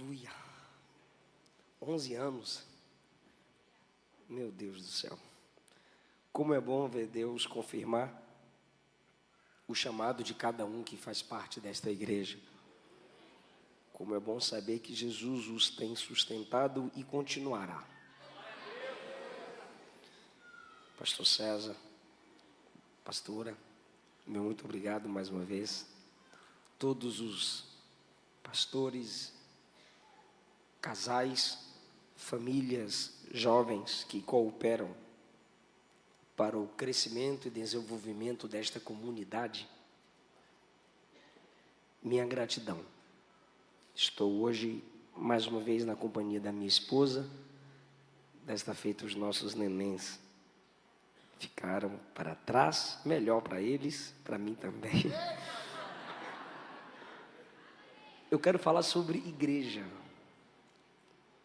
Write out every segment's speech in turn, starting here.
Aleluia. 11 anos. Meu Deus do céu. Como é bom ver Deus confirmar o chamado de cada um que faz parte desta igreja. Como é bom saber que Jesus os tem sustentado e continuará. Pastor César, pastora, meu muito obrigado mais uma vez. Todos os pastores, casais, famílias, jovens que cooperam para o crescimento e desenvolvimento desta comunidade, minha gratidão. Estou hoje mais uma vez na companhia da minha esposa. Desta feita os nossos nenéns ficaram para trás, melhor para eles, para mim também. Eu quero falar sobre igreja.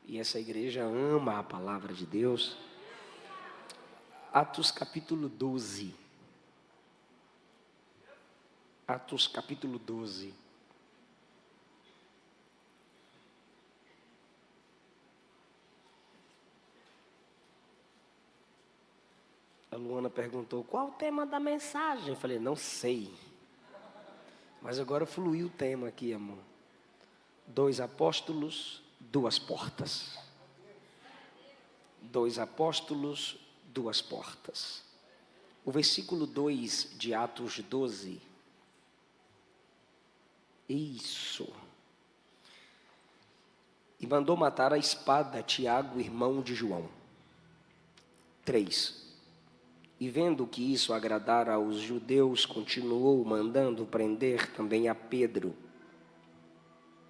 E essa igreja ama a palavra de Deus. Atos capítulo 12. Atos capítulo 12. A Luana perguntou, qual o tema da mensagem? Eu falei, não sei. Mas agora fluiu o tema aqui, amor. 2 apóstolos, 2 portas. 2 apóstolos, 2 portas. O versículo 2 de Atos 12. Isso. E mandou matar a espada Tiago, irmão de João. 3. E vendo que isso agradara aos judeus, continuou mandando prender também a Pedro.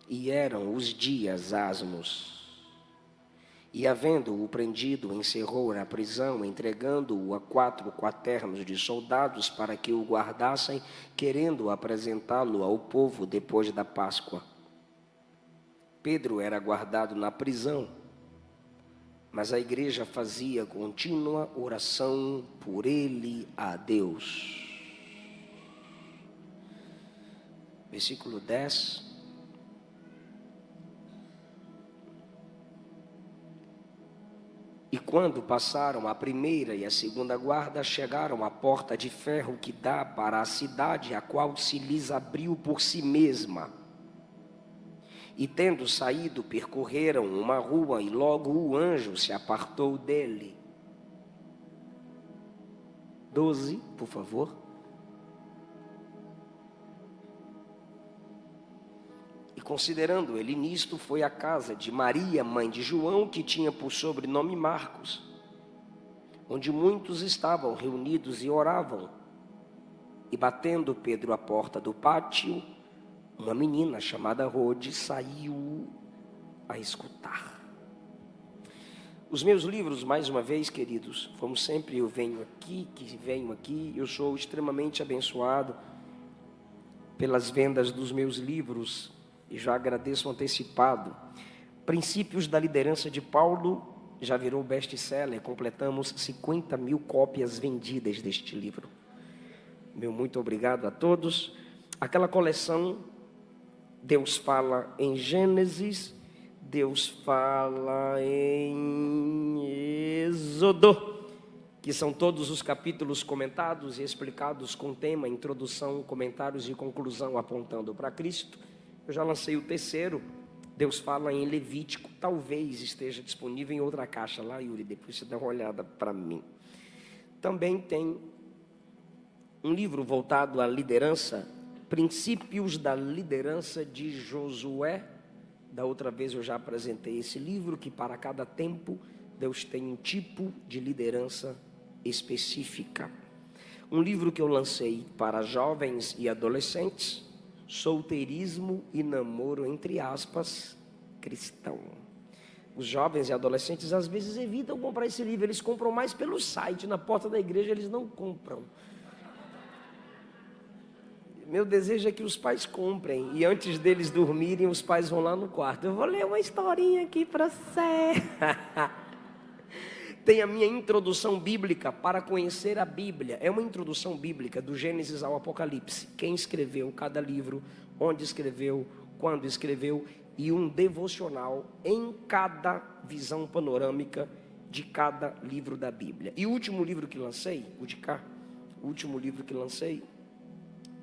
E eram os dias asmos. E havendo-o prendido, encerrou na prisão, entregando-o a 4 quaternos de soldados para que o guardassem, querendo apresentá-lo ao povo depois da Páscoa. Pedro era guardado na prisão, mas a igreja fazia contínua oração por ele a Deus. Versículo 10. E quando passaram a primeira e a segunda guarda, chegaram à porta de ferro que dá para a cidade, a qual se lhes abriu por si mesma. E tendo saído, percorreram uma rua, e logo o anjo se apartou dele. 12, por favor. E considerando ele nisto, foi à casa de Maria, mãe de João, que tinha por sobrenome Marcos, onde muitos estavam reunidos e oravam. E batendo Pedro à porta do pátio, uma menina chamada Rode saiu a escutar. Os meus livros, mais uma vez, queridos, como sempre eu venho aqui, eu sou extremamente abençoado pelas vendas dos meus livros, e já agradeço antecipado. Princípios da Liderança de Paulo já virou best-seller, completamos 50 mil cópias vendidas deste livro. Meu muito obrigado a todos. Aquela coleção, Deus fala em Gênesis, Deus fala em Êxodo, que são todos os capítulos comentados e explicados com tema, introdução, comentários e conclusão apontando para Cristo. Eu já lancei o 3º, Deus fala em Levítico, talvez esteja disponível em outra caixa lá, Yuri, depois você dá uma olhada para mim. Também tem um livro voltado à liderança, Princípios da Liderança de Josué. Da outra vez eu já apresentei esse livro, que para cada tempo Deus tem um tipo de liderança específica. Um livro que eu lancei para jovens e adolescentes, Solteirismo e Namoro, entre aspas, cristão. Os jovens e adolescentes às vezes evitam comprar esse livro, eles compram mais pelo site, na porta da igreja eles não compram. Meu desejo é que os pais comprem, e antes deles dormirem, os pais vão lá no quarto. Eu vou ler uma historinha aqui para você. Tem a minha introdução bíblica para conhecer a Bíblia. É uma introdução bíblica do Gênesis ao Apocalipse. Quem escreveu cada livro, onde escreveu, quando escreveu e um devocional em cada visão panorâmica de cada livro da Bíblia. E o último livro que lancei, o de cá, o último livro que lancei,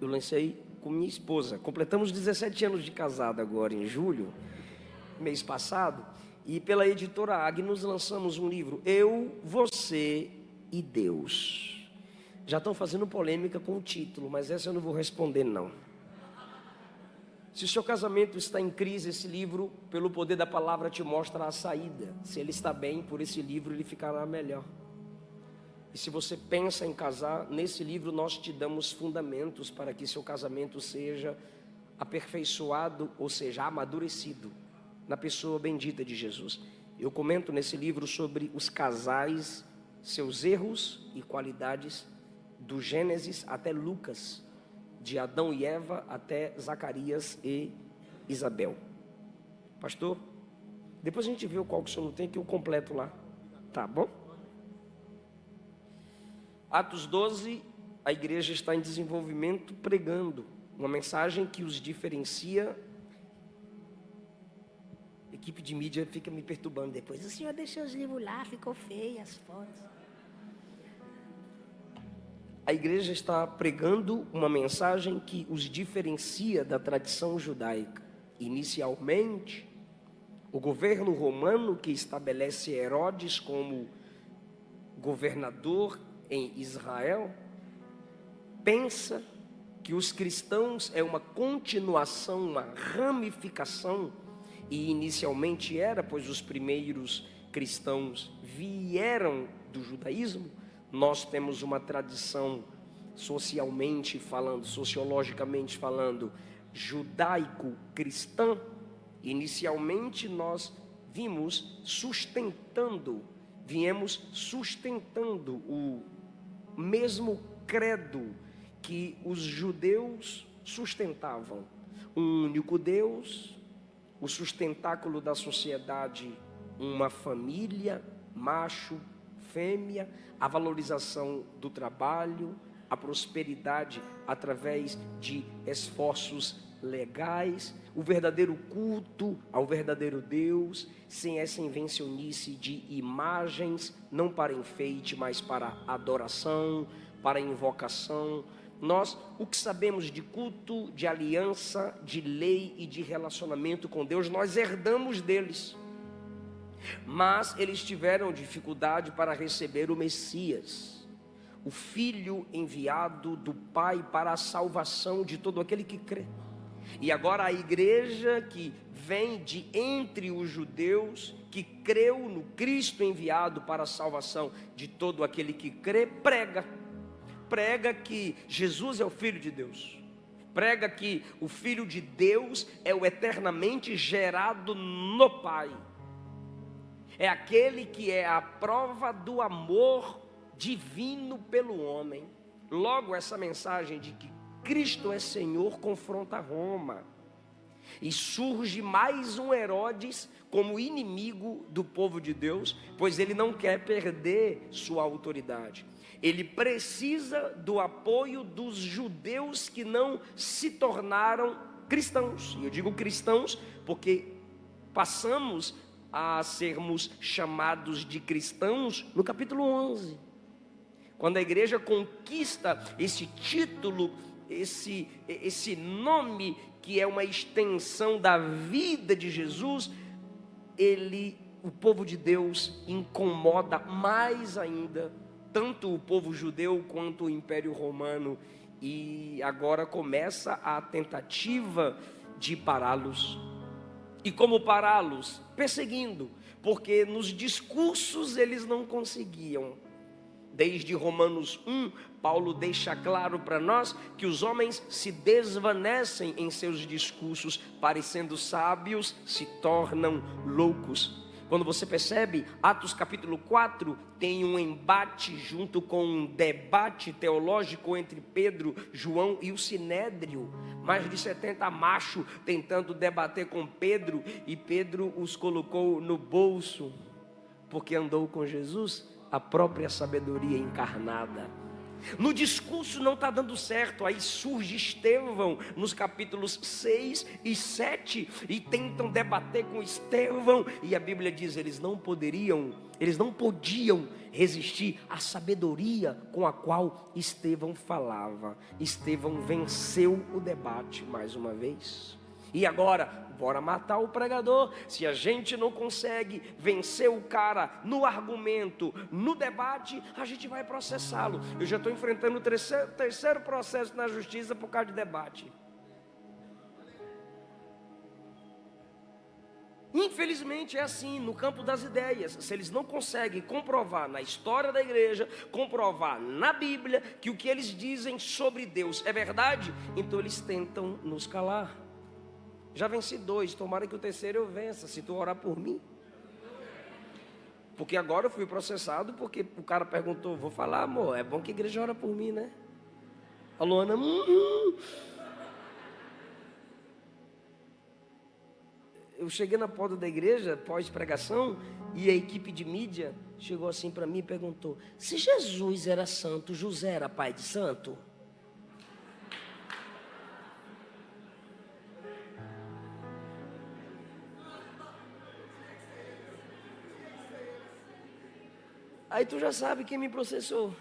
eu lancei com minha esposa. Completamos 17 anos de casado agora em julho, mês passado, e pela editora Agnus lançamos um livro, Eu, Você e Deus. Já estão fazendo polêmica com o título, mas essa eu não vou responder não. Se o seu casamento está em crise, esse livro, pelo poder da palavra, te mostra a saída. Se ele está bem, por esse livro ele ficará melhor. E se você pensa em casar, nesse livro nós te damos fundamentos para que seu casamento seja aperfeiçoado, ou seja, amadurecido na pessoa bendita de Jesus. Eu comento nesse livro sobre os casais, seus erros e qualidades, do Gênesis até Lucas, de Adão e Eva até Zacarias e Isabel. Pastor, depois a gente vê qual que o senhor não tem, que eu completo lá. Tá bom? Atos 12, a igreja está em desenvolvimento pregando uma mensagem que os diferencia. A equipe de mídia fica me perturbando depois. O senhor deixou os livros lá, ficou feio as fotos. A igreja está pregando uma mensagem que os diferencia da tradição judaica. Inicialmente, o governo romano, que estabelece Herodes como governador em Israel, pensa que os cristãos é uma continuação, uma ramificação, e inicialmente era, pois os primeiros cristãos vieram do judaísmo. Nós temos uma tradição socialmente falando, sociologicamente falando, judaico-cristã. Inicialmente nós viemos sustentando o mesmo credo que os judeus sustentavam. Um único Deus, o sustentáculo da sociedade, uma família, macho, fêmea, a valorização do trabalho, a prosperidade através de esforços legais, o verdadeiro culto ao verdadeiro Deus, sem essa invencionice de imagens, não para enfeite, mas para adoração, para invocação. Nós, o que sabemos de culto, de aliança, de lei e de relacionamento com Deus, nós herdamos deles. Mas eles tiveram dificuldade para receber o Messias, o Filho enviado do Pai para a salvação de todo aquele que crê. E agora a igreja que vem de entre os judeus, que creu no Cristo enviado para a salvação de todo aquele que crê, prega que Jesus é o Filho de Deus, prega que o Filho de Deus é o eternamente gerado no Pai, é aquele que é a prova do amor divino pelo homem. Logo, essa mensagem de que Cristo é Senhor confronta Roma, e surge mais um Herodes como inimigo do povo de Deus, pois ele não quer perder sua autoridade. Ele precisa do apoio dos judeus que não se tornaram cristãos. E eu digo cristãos porque passamos a sermos chamados de cristãos no capítulo 11. Quando a igreja conquista esse título, esse nome que é uma extensão da vida de Jesus, o povo de Deus incomoda mais ainda, tanto o povo judeu quanto o Império Romano, e agora começa a tentativa de pará-los. E como pará-los? Perseguindo, porque nos discursos eles não conseguiam. Desde Romanos 1, Paulo deixa claro para nós que os homens se desvanecem em seus discursos, parecendo sábios, se tornam loucos. Quando você percebe, Atos capítulo 4 tem um embate junto com um debate teológico entre Pedro, João e o Sinédrio. Mais de 70 machos tentando debater com Pedro, e Pedro os colocou no bolso, porque andou com Jesus, a própria sabedoria encarnada. No discurso não está dando certo. Aí surge Estevão nos capítulos 6 e 7 e tentam debater com Estevão, e a Bíblia diz: eles não podiam resistir à sabedoria com a qual Estevão falava. Estevão venceu o debate mais uma vez. E agora, bora matar o pregador. Se a gente não consegue vencer o cara no argumento, no debate, a gente vai processá-lo. Eu já estou enfrentando o terceiro processo na justiça por causa de debate. Infelizmente é assim no campo das ideias. Se eles não conseguem comprovar na história da igreja, comprovar na Bíblia que o que eles dizem sobre Deus é verdade, então eles tentam nos calar. Já venci 2, tomara que o terceiro eu vença, se tu orar por mim. Porque agora eu fui processado, porque o cara perguntou: vou falar, amor, é bom que a igreja ora por mim, né? A Luana, Eu cheguei na porta da igreja, pós-pregação, e a equipe de mídia chegou assim para mim e perguntou: se Jesus era santo, José era pai de santo? Aí tu já sabe quem me processou.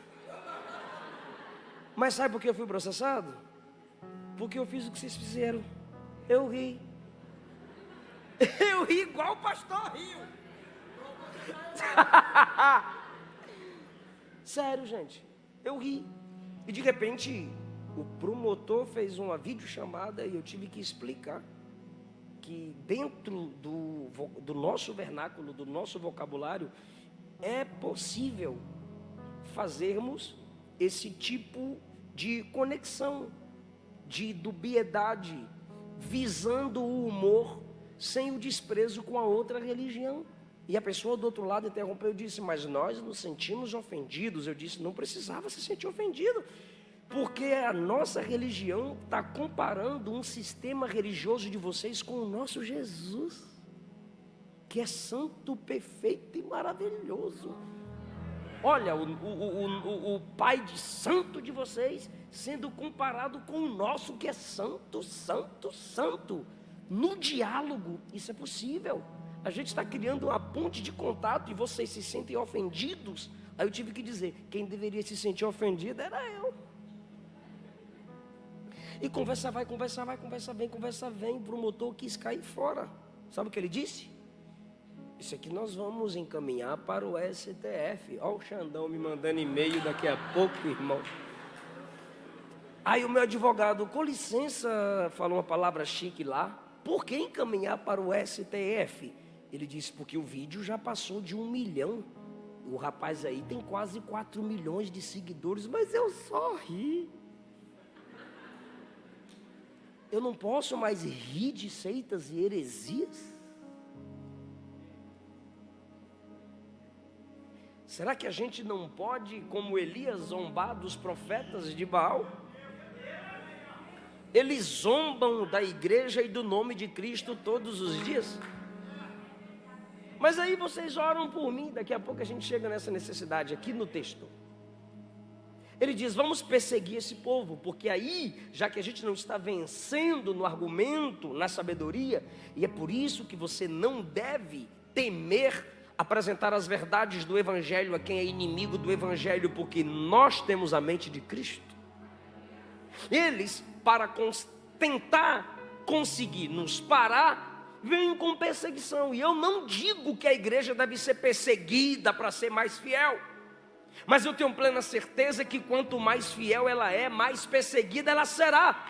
Mas sabe por que eu fui processado? Porque eu fiz o que vocês fizeram. Eu ri. Eu ri igual o pastor riu. Sério, gente. Eu ri. E de repente, o promotor fez uma videochamada e eu tive que explicar que dentro do nosso vernáculo, do nosso vocabulário, é possível fazermos esse tipo de conexão, de dubiedade, visando o humor, sem o desprezo com a outra religião. E a pessoa do outro lado interrompeu e disse: mas nós nos sentimos ofendidos. Eu disse: não precisava se sentir ofendido, porque a nossa religião está comparando um sistema religioso de vocês com o nosso Jesus, que é santo, perfeito e maravilhoso. Olha, o Pai de santo de vocês sendo comparado com o nosso, que é santo, santo, santo. No diálogo, isso é possível. A gente está criando uma ponte de contato e vocês se sentem ofendidos. Aí eu tive que dizer: quem deveria se sentir ofendido era eu. E conversa vai, conversa vai, conversa vem. O promotor quis cair fora. Sabe o que ele disse? Isso aqui nós vamos encaminhar para o STF. Olha o Xandão me mandando e-mail daqui a pouco, irmão. Aí o meu advogado: com licença, falou uma palavra chique lá. Por que encaminhar para o STF? Ele disse: porque o vídeo já passou de 1 milhão. O rapaz aí tem quase 4 milhões de seguidores. Mas eu só ri. Eu não posso mais rir de seitas e heresias? Será que a gente não pode, como Elias, zombar dos profetas de Baal? Eles zombam da igreja e do nome de Cristo todos os dias. Mas aí vocês oram por mim. Daqui a pouco a gente chega nessa necessidade aqui no texto. Ele diz: vamos perseguir esse povo, porque aí, já que a gente não está vencendo no argumento, na sabedoria, e é por isso que você não deve temer apresentar as verdades do Evangelho a quem é inimigo do Evangelho, porque nós temos a mente de Cristo. Eles, para tentar conseguir nos parar, vêm com perseguição. E eu não digo que a igreja deve ser perseguida para ser mais fiel, mas eu tenho plena certeza que quanto mais fiel ela é, mais perseguida ela será.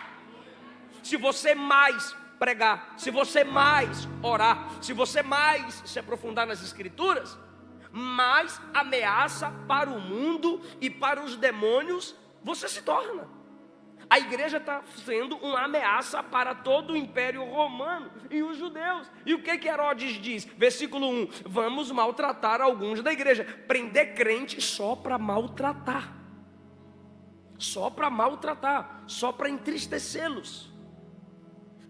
Se você mais pregar, se você mais orar, se você mais se aprofundar nas escrituras, mais ameaça para o mundo e para os demônios você se torna. A igreja está sendo uma ameaça para todo o Império Romano e os judeus. E o que Herodes diz? Versículo 1: vamos maltratar alguns da igreja. Prender crente só para maltratar. Só para maltratar. Só para entristecê-los.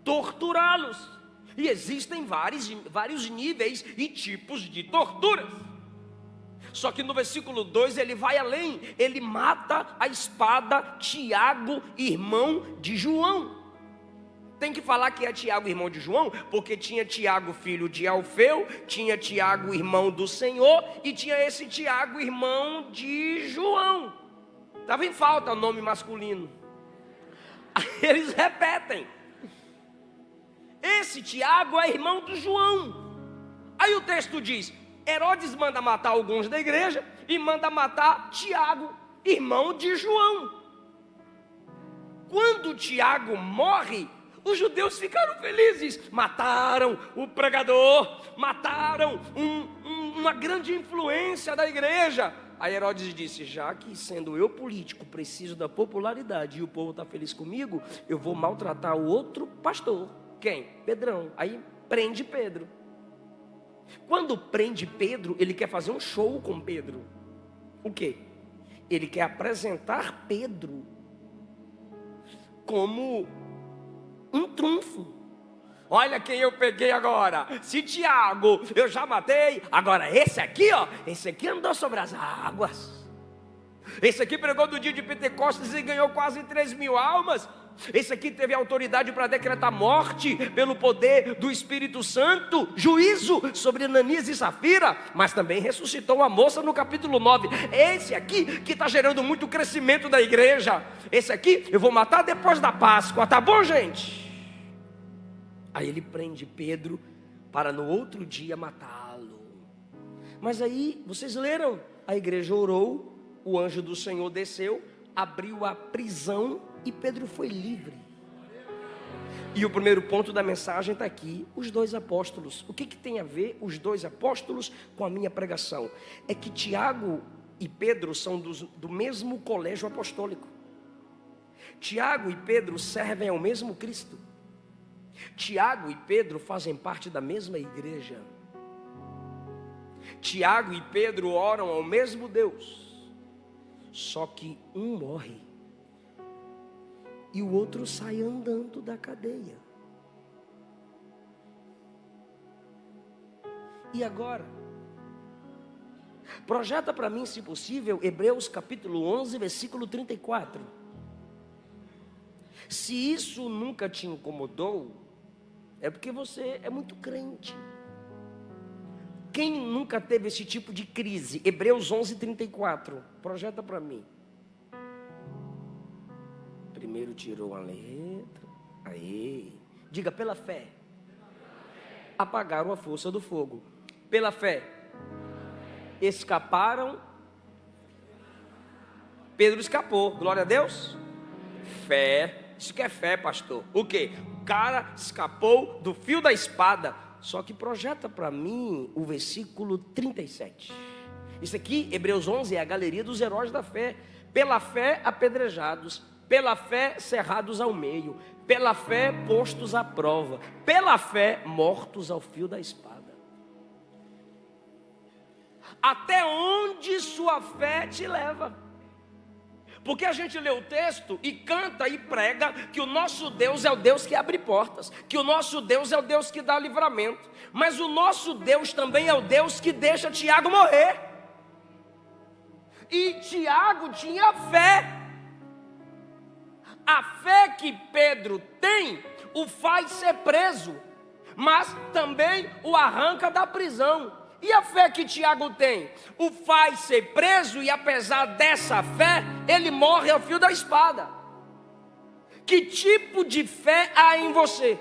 Torturá-los. E existem vários níveis e tipos de torturas. Só que no versículo 2 ele vai além, ele mata a espada Tiago, irmão de João. Tem que falar que é Tiago, irmão de João, porque tinha Tiago, filho de Alfeu, tinha Tiago, irmão do Senhor, e tinha esse Tiago, irmão de João. Estava em falta o nome masculino. Aí eles repetem. Esse Tiago é irmão do João. Aí o texto diz: Herodes manda matar alguns da igreja e manda matar Tiago, irmão de João. Quando Tiago morre, os judeus ficaram felizes. Mataram o pregador, mataram uma grande influência da igreja. Aí Herodes disse: já que sendo eu político preciso da popularidade e o povo está feliz comigo, eu vou maltratar o outro pastor. Quem? Pedrão. Aí prende Pedro. Quando prende Pedro, ele quer fazer um show com Pedro. O quê? Ele quer apresentar Pedro como um trunfo. Olha quem eu peguei agora. Se Tiago eu já matei, agora esse aqui, ó, esse aqui andou sobre as águas. Esse aqui pregou no dia de Pentecostes e ganhou quase 3.000 almas. Esse aqui teve autoridade para decretar morte pelo poder do Espírito Santo, juízo sobre Ananias e Safira, mas também ressuscitou a moça no capítulo 9. Esse aqui que está gerando muito crescimento da igreja. Esse aqui eu vou matar depois da Páscoa, tá bom, gente? Aí ele prende Pedro para no outro dia matá-lo. Mas aí, vocês leram, a igreja orou, o anjo do Senhor desceu, abriu a prisão e Pedro foi livre. E o primeiro ponto da mensagem está aqui: os dois apóstolos. O que tem a ver os dois apóstolos com a minha pregação? É que Tiago e Pedro são do mesmo colégio apostólico. Tiago e Pedro servem ao mesmo Cristo. Tiago e Pedro fazem parte da mesma igreja. Tiago e Pedro oram ao mesmo Deus. Só que um morre e o outro sai andando da cadeia. E agora? Projeta para mim, se possível, Hebreus capítulo 11, versículo 34. Se isso nunca te incomodou, é porque você é muito crente. Quem nunca teve esse tipo de crise? Hebreus 11, 34. Projeta para mim. Primeiro tirou a letra. Aí. Diga: pela fé. Apagaram a força do fogo. Pela fé. Escaparam. Pedro escapou. Glória a Deus. Fé. Isso que é fé, pastor. O quê? O cara escapou do fio da espada. Só que projeta para mim o versículo 37. Isso aqui, Hebreus 11, é a galeria dos heróis da fé. Pela fé apedrejados, pela fé cerrados ao meio, pela fé postos à prova, pela fé mortos ao fio da espada. Até onde sua fé te leva? Porque a gente lê o texto e canta e prega que o nosso Deus é o Deus que abre portas, que o nosso Deus é o Deus que dá livramento, mas o nosso Deus também é o Deus que deixa Tiago morrer. E Tiago tinha fé. A fé que Pedro tem o faz ser preso, mas também o arranca da prisão. E a fé que Tiago tem o faz ser preso, e apesar dessa fé, ele morre ao fio da espada. Que tipo de fé há em você?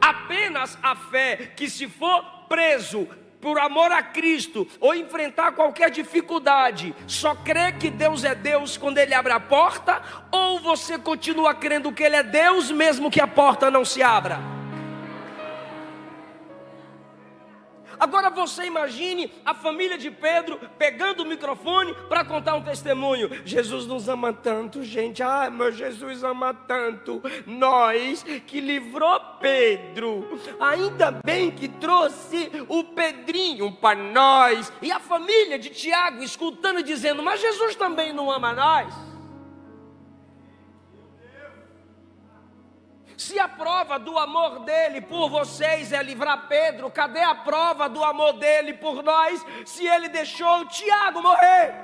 Apenas a fé que, se for preso por amor a Cristo, ou enfrentar qualquer dificuldade, só crê que Deus é Deus quando Ele abre a porta? Ou você continua crendo que Ele é Deus mesmo que a porta não se abra? Agora você imagine a família de Pedro pegando o microfone para contar um testemunho. Jesus nos ama tanto, gente. Ah, meu Jesus ama tanto. Nós que livrou Pedro. Ainda bem que trouxe o Pedrinho para nós. E a família de Tiago escutando e dizendo: mas Jesus também não ama nós. Se a prova do amor dele por vocês é livrar Pedro, cadê a prova do amor dele por nós, se ele deixou Tiago morrer?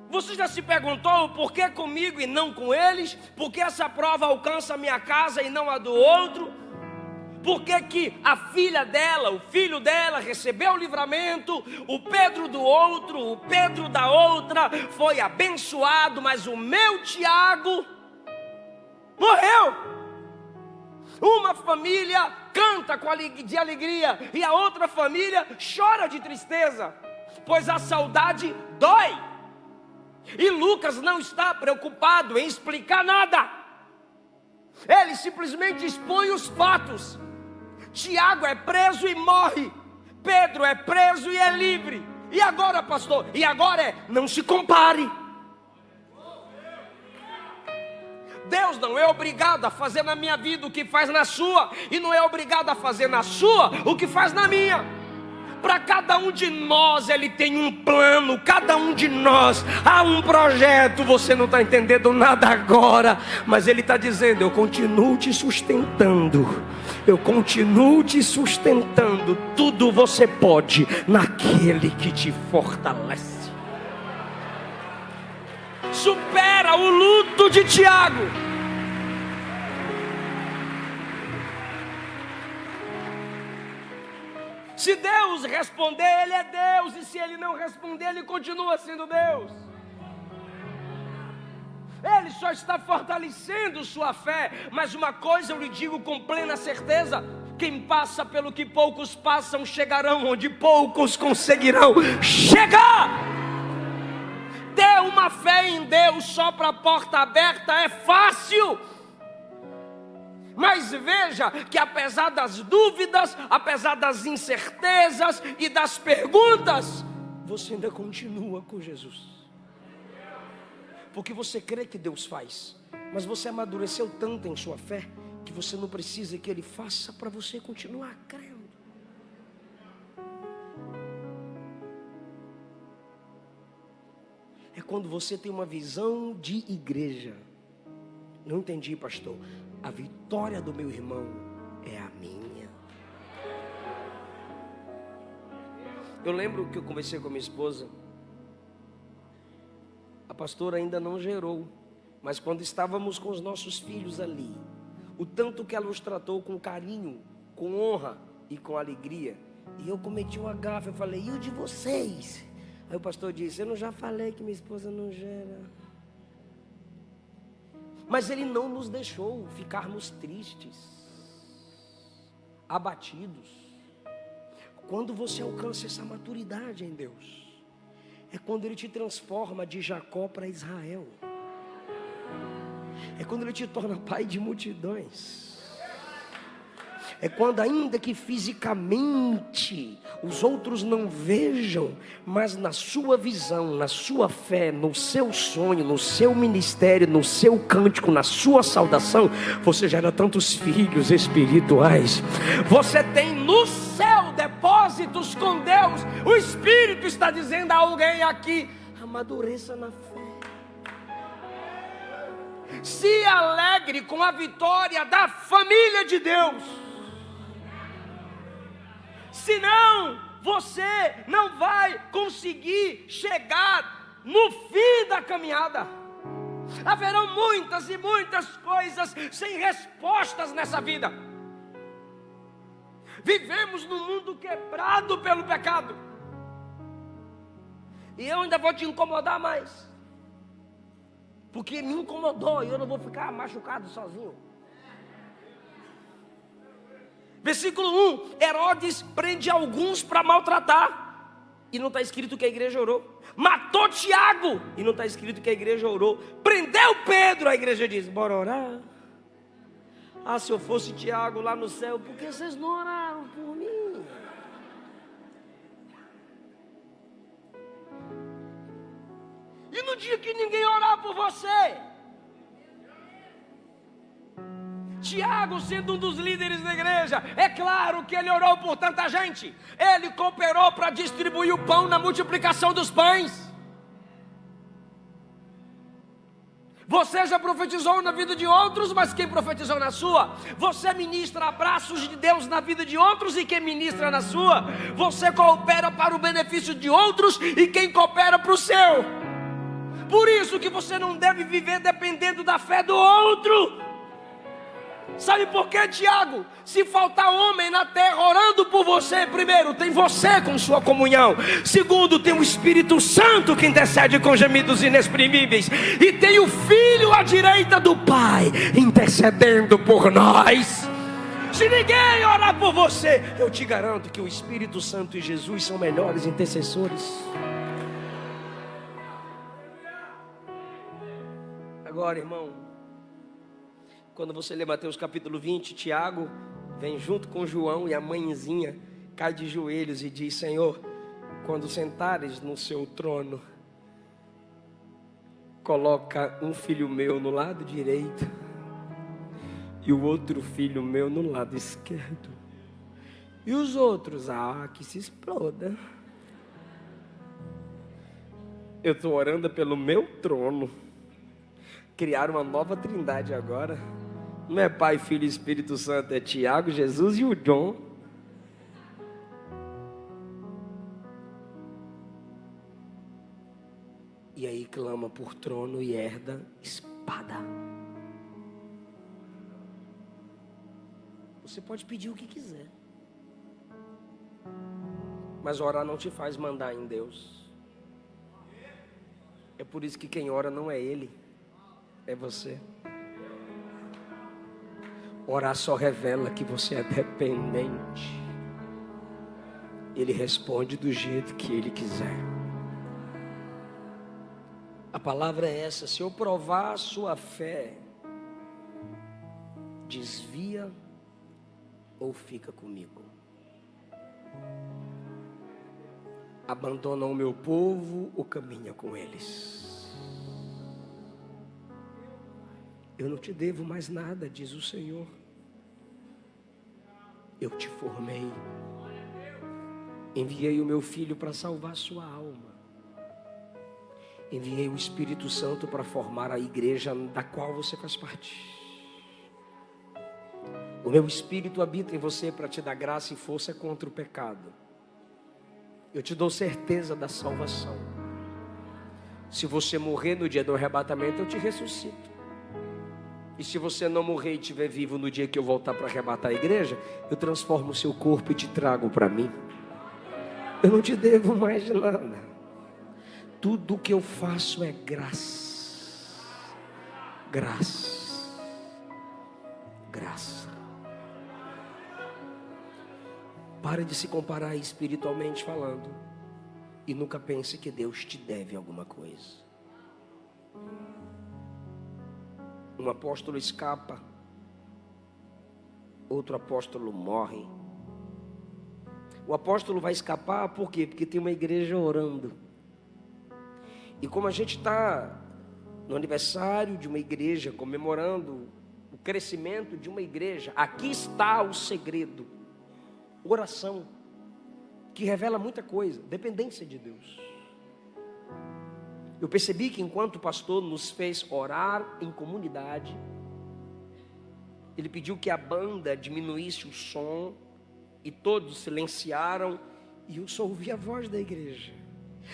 Você já se perguntou por que comigo e não com eles? Por que essa prova alcança a minha casa e não a do outro? Por que a filha dela, o filho dela recebeu o livramento, o Pedro do outro, o Pedro da outra foi abençoado, mas o meu Tiago morreu? Uma família canta de alegria e a outra família chora de tristeza, pois a saudade dói. E Lucas não está preocupado em explicar nada, ele simplesmente expõe os fatos. Tiago é preso e morre, Pedro é preso e é livre. E agora, pastor? E agora não se compare. Deus não é obrigado a fazer na minha vida o que faz na sua, e não é obrigado a fazer na sua o que faz na minha. Para cada um de nós Ele tem um plano, cada um de nós há um projeto. Você não está entendendo nada agora, mas Ele está dizendo: eu continuo te sustentando, eu continuo te sustentando. Tudo você pode naquele que te fortalece. Supera o luto de Tiago. Se Deus responder, Ele é Deus. E se Ele não responder, Ele continua sendo Deus. Ele só está fortalecendo sua fé. Mas uma coisa eu lhe digo com plena certeza: quem passa pelo que poucos passam, chegarão onde poucos conseguirão chegar. Ter uma fé em Deus só para a porta aberta é fácil. Mas veja que apesar das dúvidas, apesar das incertezas e das perguntas, você ainda continua com Jesus. Porque você crê que Deus faz, mas você amadureceu tanto em sua fé que você não precisa que Ele faça para você continuar crendo. É quando você tem uma visão de igreja. Não entendi, pastor. A vitória do meu irmão é a minha. Eu lembro que eu conversei com a minha esposa. A pastora ainda não gerou, mas quando estávamos com os nossos filhos ali, o tanto que ela os tratou com carinho, com honra e com alegria. E eu cometi uma gafe, eu falei: e o de vocês? Aí o pastor disse: eu não já falei que minha esposa não gera. Mas Ele não nos deixou ficarmos tristes, abatidos. Quando você alcança essa maturidade em Deus, é quando Ele te transforma de Jacó para Israel. É quando Ele te torna pai de multidões. É quando, ainda que fisicamente os outros não vejam, mas na sua visão, na sua fé, no seu sonho, no seu ministério, no seu cântico, na sua saudação, você gera tantos filhos espirituais. Você tem no céu depósitos com Deus. O Espírito está dizendo a alguém aqui: amadureça na fé. Se alegre com a vitória da família de Deus. Senão, você não vai conseguir chegar no fim da caminhada. Haverão muitas e muitas coisas sem respostas nessa vida. Vivemos num mundo quebrado pelo pecado. E eu ainda vou te incomodar mais, porque me incomodou e eu não vou ficar machucado sozinho. Versículo 1, Herodes prende alguns para maltratar, e não está escrito que a igreja orou. Matou Tiago, e não está escrito que a igreja orou. Prendeu Pedro, a igreja diz: bora orar. Ah, se eu fosse Tiago lá no céu, por que vocês não oraram por mim? E no dia que ninguém orar por você, Tiago, sendo um dos líderes da igreja, é claro que ele orou por tanta gente. Ele cooperou para distribuir o pão na multiplicação dos pães. Você já profetizou na vida de outros, mas quem profetizou na sua? Você ministra abraços de Deus na vida de outros e quem ministra na sua? Você coopera para o benefício de outros e quem coopera para o seu? Por isso que você não deve viver dependendo da fé do outro. Sabe por quê, Tiago? Se faltar homem na terra orando por você, primeiro, tem você com sua comunhão. Segundo, tem o Espírito Santo que intercede com gemidos inexprimíveis. E tem o Filho à direita do Pai, intercedendo por nós. Se ninguém orar por você, eu te garanto que o Espírito Santo e Jesus são melhores intercessores. Agora, irmão, quando você lê Mateus capítulo 20, Tiago vem junto com João e a mãezinha cai de joelhos e diz: Senhor, quando sentares no seu trono, coloca um filho meu no lado direito e o outro filho meu no lado esquerdo. E os outros, que se exploda. Eu estou orando pelo meu trono. Criar uma nova trindade agora. Não é Pai, Filho e Espírito Santo, é Tiago, Jesus e o John. E aí clama por trono e herda espada. Você pode pedir o que quiser, mas orar não te faz mandar em Deus. É por isso que quem ora não é Ele, é você. Orar só revela que você é dependente. Ele responde do jeito que Ele quiser. A palavra é essa: se eu provar a sua fé, desvia ou fica comigo. Abandona o meu povo ou caminha com eles. Eu não te devo mais nada, diz o Senhor. Eu te formei. Enviei o meu Filho para salvar sua alma. Enviei o Espírito Santo para formar a igreja da qual você faz parte. O meu Espírito habita em você para te dar graça e força contra o pecado. Eu te dou certeza da salvação. Se você morrer no dia do arrebatamento, eu te ressuscito. E se você não morrer e estiver vivo no dia que eu voltar para arrebatar a igreja, eu transformo o seu corpo e te trago para mim. Eu não te devo mais nada. Tudo que eu faço é graça. Graça. Graça. Pare de se comparar espiritualmente falando. E nunca pense que Deus te deve alguma coisa. Um apóstolo escapa, outro apóstolo morre. O apóstolo vai escapar por quê? Porque tem uma igreja orando. E como a gente está no aniversário de uma igreja, comemorando o crescimento de uma igreja, aqui está o segredo: oração, que revela muita coisa, dependência de Deus. Eu percebi que enquanto o pastor nos fez orar em comunidade, ele pediu que a banda diminuísse o som, e todos silenciaram, e eu só ouvi a voz da igreja,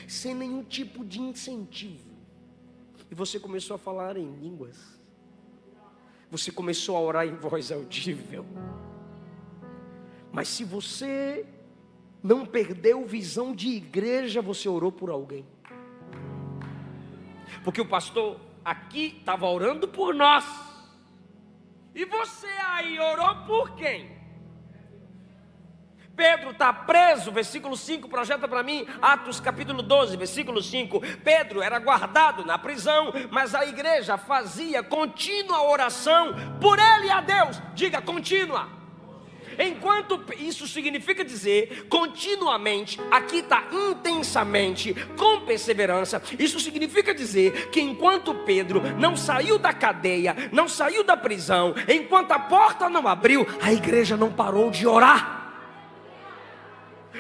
sem nenhum tipo de incentivo. E você começou a falar em línguas, você começou a orar em voz audível. Mas se você não perdeu visão de igreja, você orou por alguém. Porque o pastor aqui estava orando por nós. E você aí orou por quem? Pedro está preso, versículo 5, projeta para mim, Atos capítulo 12, versículo 5. Pedro era guardado na prisão, mas a igreja fazia contínua oração por ele e a Deus. Diga, contínua. Enquanto isso significa dizer continuamente, aqui está intensamente, com perseverança. Isso significa dizer que enquanto Pedro não saiu da cadeia, não saiu da prisão, enquanto a porta não abriu, a igreja não parou de orar.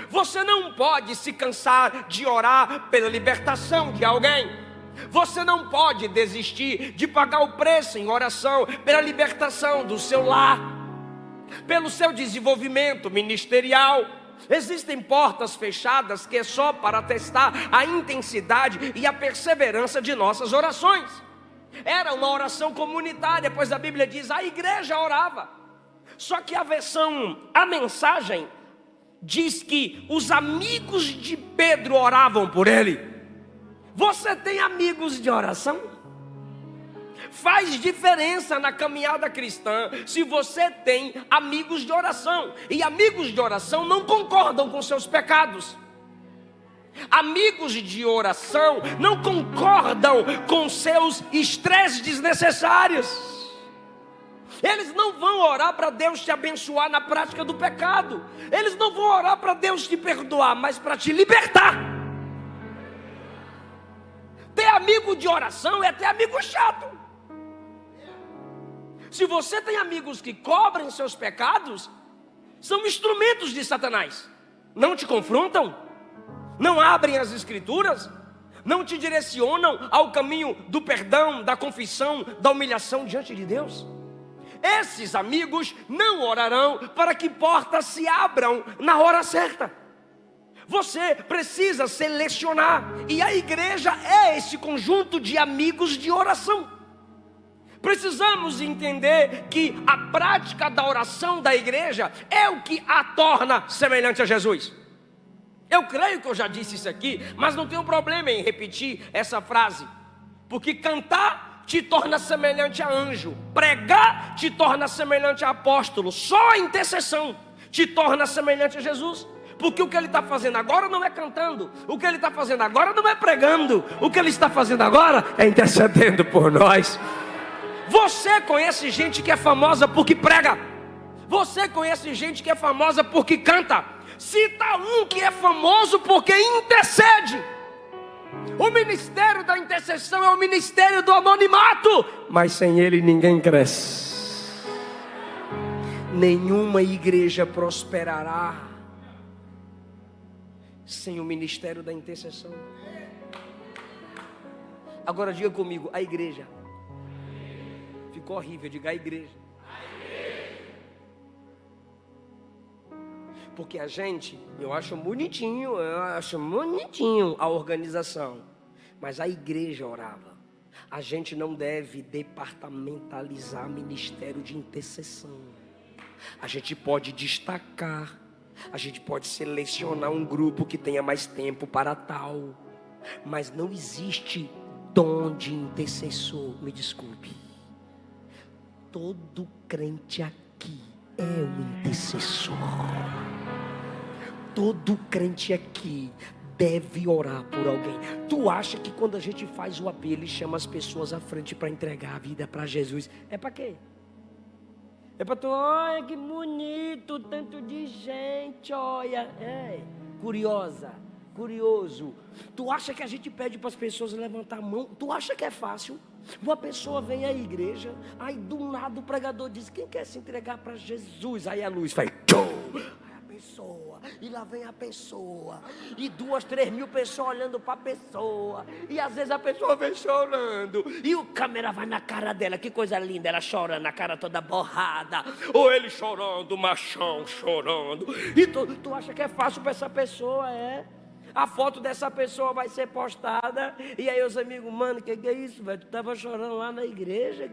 Você não pode se cansar de orar pela libertação de alguém. Você não pode desistir de pagar o preço em oração pela libertação do seu lar, pelo seu desenvolvimento ministerial. Existem portas fechadas que é só para testar a intensidade e a perseverança de nossas orações. Era uma oração comunitária, pois a Bíblia diz, a igreja orava. Só que a mensagem diz que os amigos de Pedro oravam por ele. Você tem amigos de oração? Faz diferença na caminhada cristã se você tem amigos de oração. E amigos de oração não concordam com seus pecados. Amigos de oração não concordam com seus estresses desnecessários. Eles não vão orar para Deus te abençoar na prática do pecado. Eles não vão orar para Deus te perdoar, mas para te libertar. Ter amigo de oração é ter amigo chato. Se você tem amigos que cobrem seus pecados, são instrumentos de Satanás. Não te confrontam, não abrem as escrituras, não te direcionam ao caminho do perdão, da confissão, da humilhação diante de Deus. Esses amigos não orarão para que portas se abram na hora certa. Você precisa selecionar, e a igreja é esse conjunto de amigos de oração. Precisamos entender que a prática da oração da igreja é o que a torna semelhante a Jesus. Eu creio que eu já disse isso aqui, mas não tenho problema em repetir essa frase, porque cantar te torna semelhante a anjo, pregar te torna semelhante a apóstolo, só a intercessão te torna semelhante a Jesus. Porque o que ele está fazendo agora não é cantando, o que ele está fazendo agora não é pregando, o que ele está fazendo agora é intercedendo por nós. Você conhece gente que é famosa porque prega, você conhece gente que é famosa porque canta. Cita um que é famoso porque intercede. O ministério da intercessão é o ministério do anonimato, mas sem ele ninguém cresce. Nenhuma igreja prosperará sem o ministério da intercessão. Agora diga comigo, a igreja. Ficou horrível, diga a igreja. Porque a gente, eu acho bonitinho a organização, mas a igreja orava. A gente não deve departamentalizar ministério de intercessão. A gente pode destacar, a gente pode selecionar um grupo que tenha mais tempo para tal, mas não existe dom de intercessor. Me desculpe, todo crente aqui é um intercessor. Todo crente aqui deve orar por alguém. Tu acha que quando a gente faz o apelo e chama as pessoas à frente para entregar a vida para Jesus, é para quê? É para tu, olha que bonito, tanto de gente, olha. É, curioso. Tu acha que a gente pede para as pessoas levantar a mão? Tu acha que é fácil? Uma pessoa vem à igreja, aí do nada o pregador diz, quem quer se entregar para Jesus? Aí a luz faz, pessoa, e lá vem a pessoa, e 2, 3 mil pessoas olhando para a pessoa, e às vezes a pessoa vem chorando, e o câmera vai na cara dela, que coisa linda, ela chorando, a cara toda borrada, ou ele chorando, o machão chorando, e tu acha que é fácil para essa pessoa, a foto dessa pessoa vai ser postada, e aí os amigos, mano, que é isso, velho, tu estava chorando lá na igreja,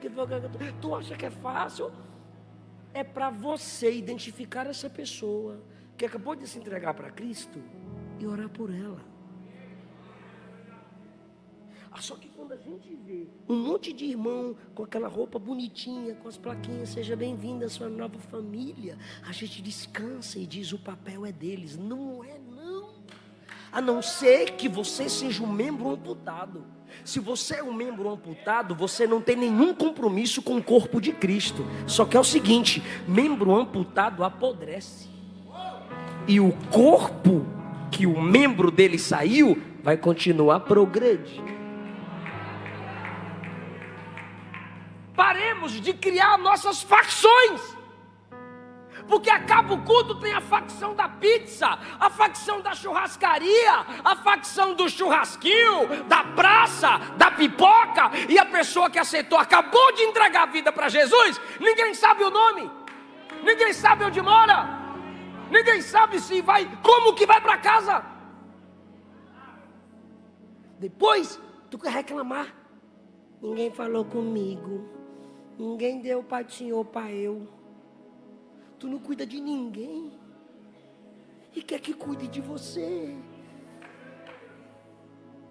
tu acha que é fácil? É para você identificar essa pessoa que acabou de se entregar para Cristo e orar por ela. Só que quando a gente vê um monte de irmão com aquela roupa bonitinha, com as plaquinhas, seja bem-vindo à sua nova família, a gente descansa e diz, o papel é deles. Não é não. A não ser que você seja um membro amputado. Se você é um membro amputado, você não tem nenhum compromisso com o corpo de Cristo. Só que é o seguinte, membro amputado apodrece. E o corpo que o membro dele saiu, vai continuar progredindo. Paremos de criar nossas facções. Porque acaba o culto, tem a facção da pizza, a facção da churrascaria, a facção do churrasquinho, da praça, da pipoca. E a pessoa que aceitou, acabou de entregar a vida para Jesus, ninguém sabe o nome, ninguém sabe onde mora, ninguém sabe se vai, como que vai para casa. Depois, tu quer reclamar. Ninguém falou comigo, ninguém deu patinho para eu. Tu não cuida de ninguém e quer que cuide de você.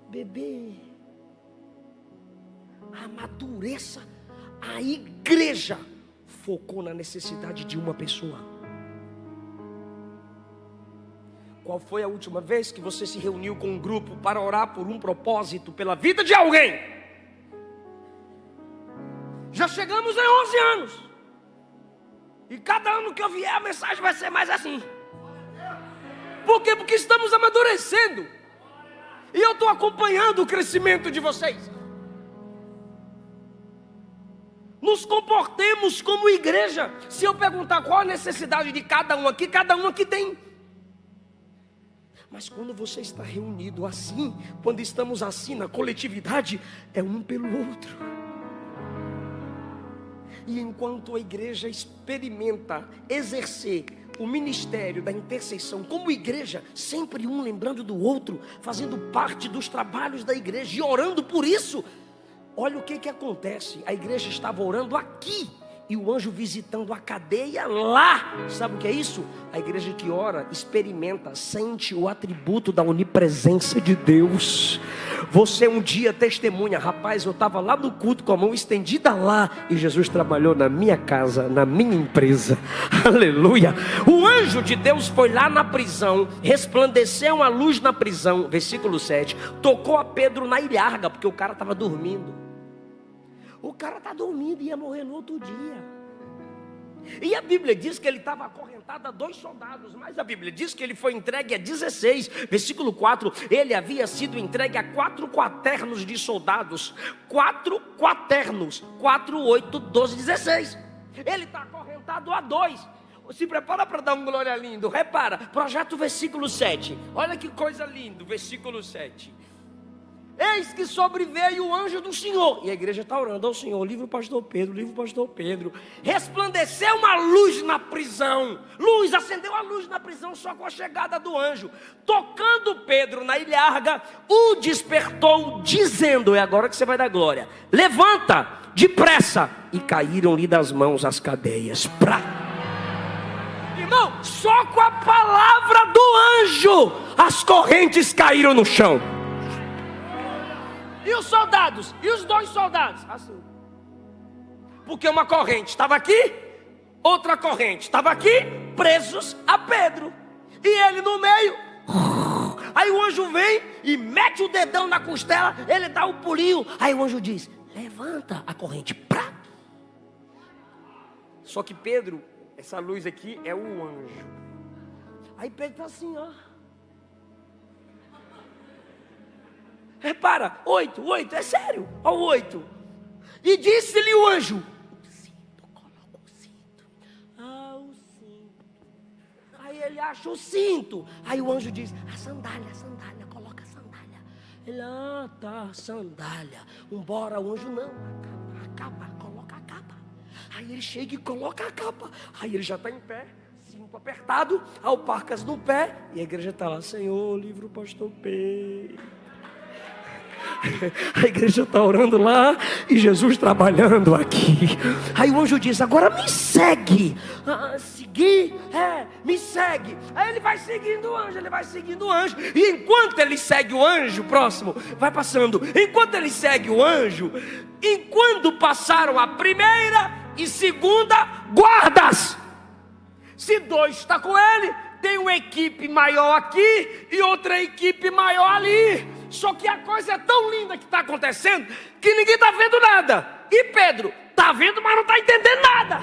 Bebê, amadureça. A igreja focou na necessidade de uma pessoa. Qual foi a última vez que você se reuniu com um grupo para orar por um propósito, pela vida de alguém? Já chegamos em 11 anos. E cada ano que eu vier a mensagem vai ser mais assim. Por quê? Porque estamos amadurecendo. E eu estou acompanhando o crescimento de vocês. Nos comportemos como igreja. Se eu perguntar qual a necessidade de cada um aqui tem. Mas quando você está reunido assim, quando estamos assim na coletividade, é um pelo outro. E enquanto a igreja experimenta exercer o ministério da intercessão como igreja, sempre um lembrando do outro, fazendo parte dos trabalhos da igreja e orando por isso, olha o que acontece. A igreja estava orando aqui e o anjo visitando a cadeia lá. Sabe o que é isso? A igreja que ora, experimenta, sente o atributo da onipresença de Deus. Você um dia testemunha, rapaz, eu estava lá no culto com a mão estendida lá, e Jesus trabalhou na minha casa, na minha empresa, aleluia. O anjo de Deus foi lá na prisão, resplandeceu a luz na prisão, versículo 7, tocou a Pedro na ilharga, porque o cara estava dormindo. O cara está dormindo e ia morrer no outro dia. E a Bíblia diz que ele estava acorrentado a 2 soldados, mas a Bíblia diz que ele foi entregue a 16, versículo 4, ele havia sido entregue a 4 quaternos de soldados, 4 quaternos, 4, 8, 12, 16, ele está acorrentado a 2, se prepara para dar um glória lindo, repara, projeto versículo 7, olha que coisa linda, versículo 7, eis que sobreveio o anjo do Senhor, e a igreja está orando ao Senhor, livre o pastor Pedro, resplandeceu uma luz na prisão, acendeu a luz na prisão só com a chegada do anjo, tocando Pedro na ilharga, o despertou dizendo, é agora que você vai dar glória, levanta depressa, e caíram-lhe das mãos as cadeias, irmão, só com a palavra do anjo, as correntes caíram no chão. E os soldados? E os 2 soldados? Assim. Porque uma corrente estava aqui, outra corrente estava aqui, presos a Pedro. E ele no meio. Aí o anjo vem e mete o dedão na costela, ele dá um pulinho. Aí o anjo diz, levanta a corrente. Só que Pedro, essa luz aqui é o anjo. Aí Pedro está assim, ó. Repara, 8, é sério, ó, 8. E disse-lhe o anjo, o cinto, coloca o cinto. O cinto. Aí ele acha o cinto. Aí o anjo diz, a sandália, coloca a sandália. Ele, tá, sandália. Embora o anjo, não, a capa, coloca a capa. Aí ele chega e coloca a capa. Aí ele já está em pé, cinto apertado, alparcas no pé. E a igreja está lá, Senhor, livra o pastor Pedro. A igreja está orando lá e Jesus trabalhando aqui. Aí o anjo diz, agora me segue. Seguir? Me segue. Aí ele vai seguindo o anjo, E enquanto ele segue o anjo, próximo, vai passando. Enquanto ele segue o anjo, enquanto passaram a primeira e segunda guardas. Se 2 está com ele, tem uma equipe maior aqui e outra equipe maior ali. Só que a coisa é tão linda que está acontecendo que ninguém está vendo nada. E Pedro está vendo, mas não está entendendo nada.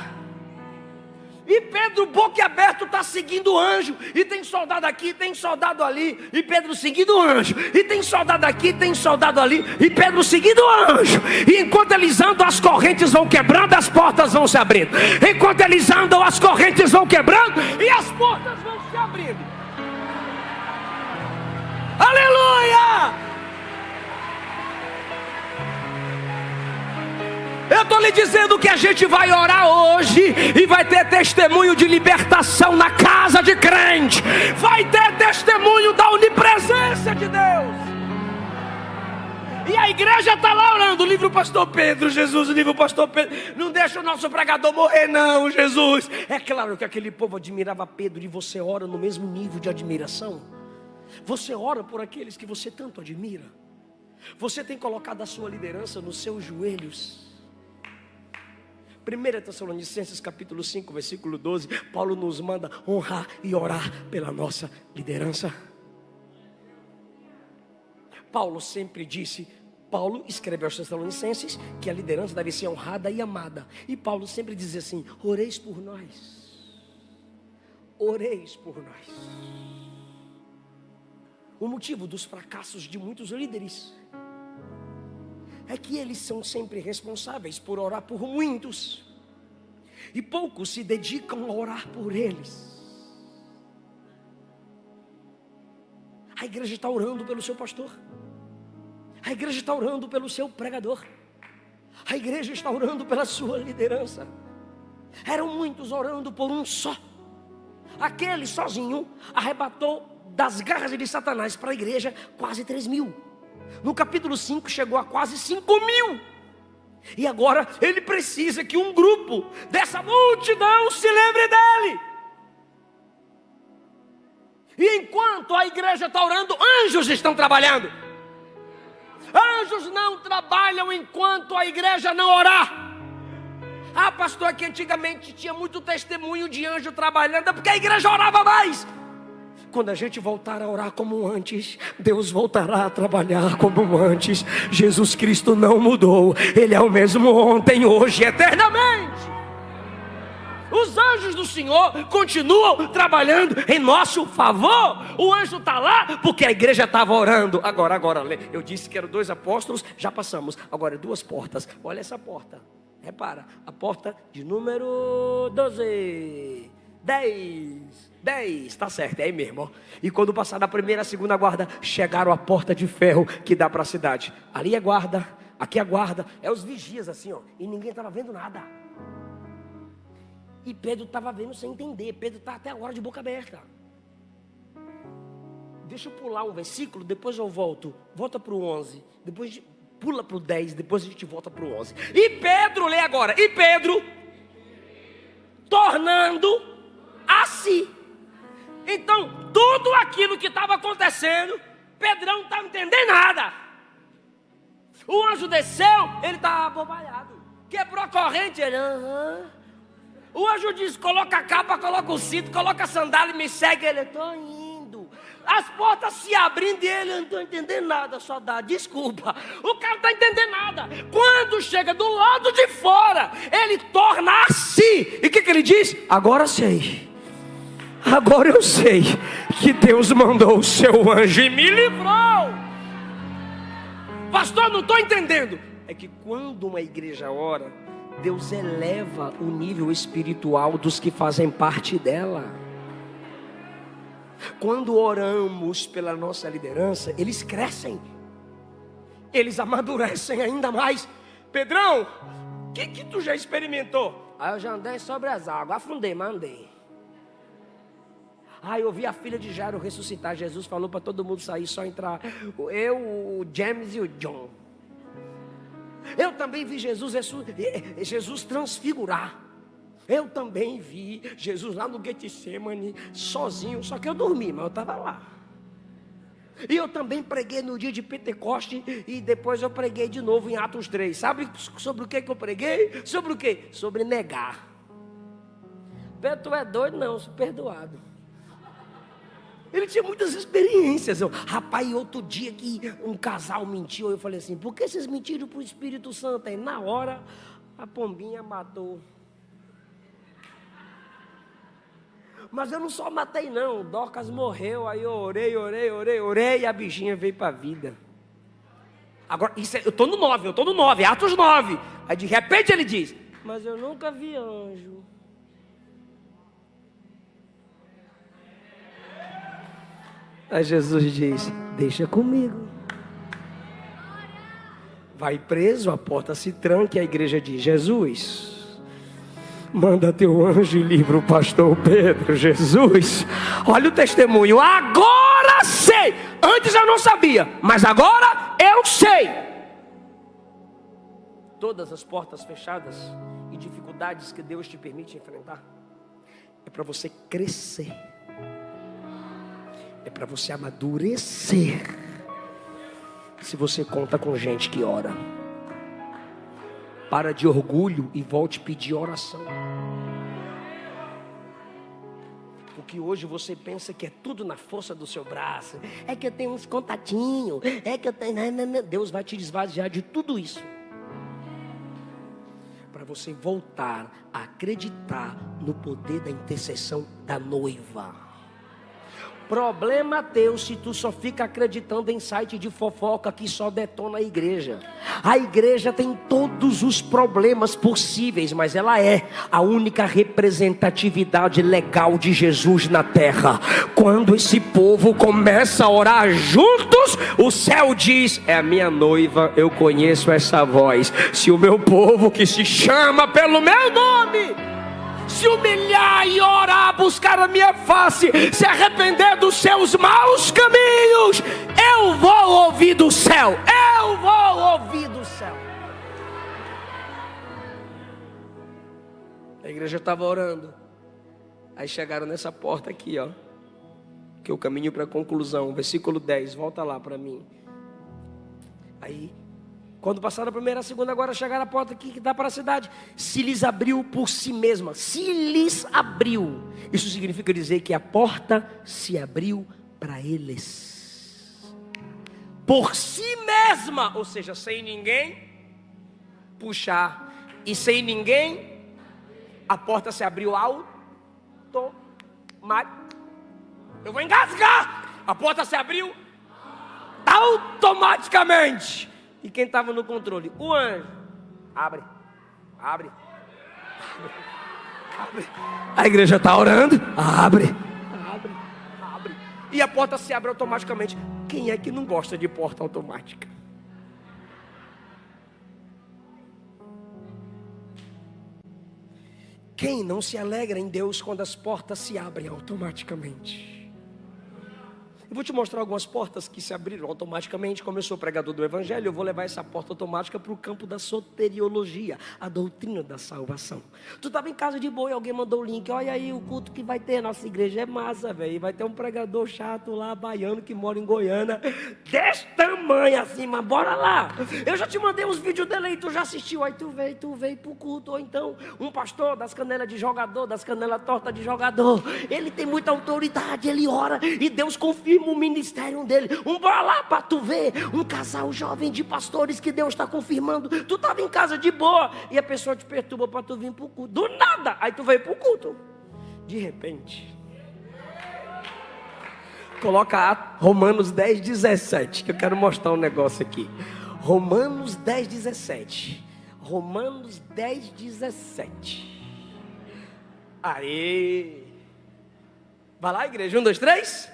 E Pedro, boca aberta, está seguindo o anjo. E tem soldado aqui, tem soldado ali. E Pedro seguindo o anjo. E tem soldado aqui, tem soldado ali. E Pedro seguindo o anjo. E enquanto eles andam, as correntes vão quebrando, as portas vão se abrindo. Enquanto eles andam, as correntes vão quebrando e as portas vão se abrindo. Aleluia! Eu estou lhe dizendo que a gente vai orar hoje e vai ter testemunho de libertação na casa de crente. Vai ter testemunho da onipresença de Deus. E a igreja está lá orando. Livre o pastor Pedro, Jesus, livre o pastor Pedro. Não deixa o nosso pregador morrer não, Jesus. É claro que aquele povo admirava Pedro. E você ora no mesmo nível de admiração. Você ora por aqueles que você tanto admira. Você tem colocado a sua liderança nos seus joelhos. 1 Tessalonicenses capítulo 5, versículo 12, Paulo nos manda honrar e orar pela nossa liderança. Paulo sempre disse, Paulo escreve aos Tessalonicenses que a liderança deve ser honrada e amada. E Paulo sempre diz assim, oreis por nós. Oreis por nós. O motivo dos fracassos de muitos líderes é que eles são sempre responsáveis por orar por muitos. E poucos se dedicam a orar por eles. A igreja está orando pelo seu pastor. A igreja está orando pelo seu pregador. A igreja está orando pela sua liderança. Eram muitos orando por um só. Aquele sozinho arrebatou das garras de Satanás para a igreja quase 3.000. No capítulo 5 chegou a quase 5.000. E agora ele precisa que um grupo dessa multidão se lembre dele. E enquanto a igreja está orando, anjos estão trabalhando. Anjos não trabalham enquanto a igreja não orar. Ah, pastor, que antigamente tinha muito testemunho de anjo trabalhando, é porque a igreja orava mais. Quando a gente voltar a orar como antes, Deus voltará a trabalhar como antes. Jesus Cristo não mudou. Ele é o mesmo ontem, hoje e eternamente. Os anjos do Senhor continuam trabalhando em nosso favor. O anjo está lá porque a igreja estava orando. Agora, eu disse que eram 2 apóstolos, já passamos. Agora 2 portas. Olha essa porta. Repara, a porta de número 12. 10, está certo, é aí mesmo, ó. E quando passar da primeira, segunda guarda, chegaram à porta de ferro que dá para a cidade. Ali é guarda, aqui é guarda, é os vigias assim, ó. E ninguém estava vendo nada. E Pedro estava vendo sem entender. Pedro está até agora de boca aberta. Deixa eu pular um versículo, depois eu volto. Volta para o 11, depois pula para o 10, depois a gente volta para o 11. E Pedro, lê agora. E Pedro, tornando a si. Então, tudo aquilo que estava acontecendo, Pedrão não estava entendendo nada. O anjo desceu, ele estava abobalhado. Quebrou a corrente, ele, O anjo disse, coloca a capa, coloca o cinto, coloca a sandália e me segue. Ele, estou indo. As portas se abrindo e ele, não estou entendendo nada, só dá desculpa. O cara não está entendendo nada. Quando chega do lado de fora, ele torna a si. E o que ele diz? Agora sei. Agora eu sei que Deus mandou o seu anjo e me livrou. Pastor, não estou entendendo. É que quando uma igreja ora, Deus eleva o nível espiritual dos que fazem parte dela. Quando oramos pela nossa liderança, eles crescem. Eles amadurecem ainda mais. Pedrão, o que tu já experimentou? Eu já andei sobre as águas, afundei, mas andei. Eu vi a filha de Jairo ressuscitar. Jesus falou para todo mundo sair, só entrar eu, o James e o John. Eu também vi Jesus transfigurar. Eu também vi Jesus lá no Getsemane, sozinho, só que eu dormi, mas eu estava lá. E eu também preguei no dia de Pentecoste e depois eu preguei de novo em Atos 3. Sabe sobre o que eu preguei? Sobre o quê? Sobre negar. Pedro, tu é doido? Não, sou perdoado. Ele tinha muitas experiências. Rapaz, outro dia que um casal mentiu, eu falei assim, por que vocês mentiram para o Espírito Santo? Aí na hora, a pombinha matou. mas eu não só matei não. O Dorcas morreu, aí eu orei, e a bichinha veio para a vida. Agora, eu estou no 9, Atos 9. Aí de repente ele diz, mas eu nunca vi anjo. Aí Jesus diz, deixa comigo. Vai preso, a porta se tranca e a igreja diz, Jesus, manda teu anjo e livra o pastor Pedro. Jesus, olha o testemunho, agora sei. Antes eu não sabia, mas agora eu sei. Todas as portas fechadas e dificuldades que Deus te permite enfrentar, é para você crescer, é para você amadurecer. Se você conta com gente que ora, para de orgulho e volte a pedir oração. Porque hoje você pensa que é tudo na força do seu braço. É que eu tenho uns contatinhos, é que eu tenho... Deus vai te esvaziar de tudo isso, para você voltar a acreditar no poder da intercessão da noiva. Problema teu se tu só fica acreditando em site de fofoca que só detona a igreja. A igreja tem todos os problemas possíveis, mas ela é a única representatividade legal de Jesus na terra. Quando esse povo começa a orar juntos, o céu diz, é a minha noiva, eu conheço essa voz. Se o meu povo que se chama pelo meu nome se humilhar e orar, buscar a minha face, se arrepender dos seus maus caminhos, eu vou ouvir do céu. Eu vou ouvir do céu. A igreja estava orando. Aí chegaram nessa porta aqui, ó, que é o caminho para a conclusão. Versículo 10, volta lá para mim. Aí, quando passaram a primeira, a segunda, agora chegaram à porta aqui que dá para a cidade. Se lhes abriu por si mesma. Se lhes abriu. Isso significa dizer que a porta se abriu para eles. Por si mesma. Ou seja, sem ninguém puxar. E sem ninguém, a porta se abriu automaticamente. Eu vou engasgar. A porta se abriu automaticamente. E quem estava no controle? O anjo. Abre. A igreja está orando. Abre. E a porta se abre automaticamente. Quem é que não gosta de porta automática? Quem não se alegra em Deus quando as portas se abrem automaticamente? Eu vou te mostrar algumas portas que se abriram automaticamente. Como eu sou pregador do evangelho, eu vou levar essa porta automática para o campo da soteriologia, a doutrina da salvação. Tu estava em casa de boa e alguém mandou o link. Olha aí o culto que vai ter, nossa igreja é massa, velho. Vai ter um pregador chato lá, baiano, que mora em Goiânia, desse tamanho assim, mas bora lá. Eu já te mandei uns vídeos dele aí, tu já assistiu. Aí tu veio pro culto. Ou então um pastor das canelas de jogador, das canelas tortas de jogador. Ele tem muita autoridade, ele ora e Deus confirma o ministério dele. Bora lá para tu ver um casal jovem de pastores que Deus está confirmando. Tu estava em casa de boa e a pessoa te perturba para tu vir para o culto. Do nada, aí tu veio para o culto. De repente, coloca Romanos 10:17, que eu quero mostrar um negócio aqui. Romanos 10:17. Romanos 10:17. Aê! Vai lá, igreja, 1, 2, 3.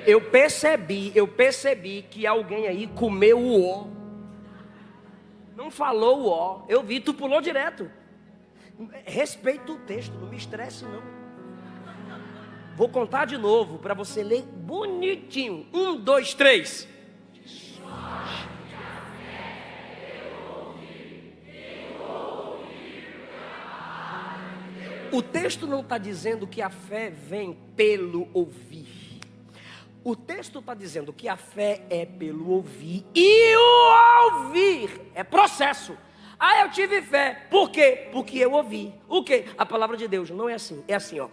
Eu percebi que alguém aí comeu o ó. Não falou o ó. Eu vi, tu pulou direto. Respeita o texto, não me estresse não. Vou contar de novo para você ler bonitinho. 1, 2, 3. O texto não está dizendo que a fé vem pelo ouvir. O texto está dizendo que a fé é pelo ouvir. E o ouvir é processo. Eu tive fé. Por quê? Porque eu ouvi. O quê? A palavra de Deus não é assim. É assim, ó.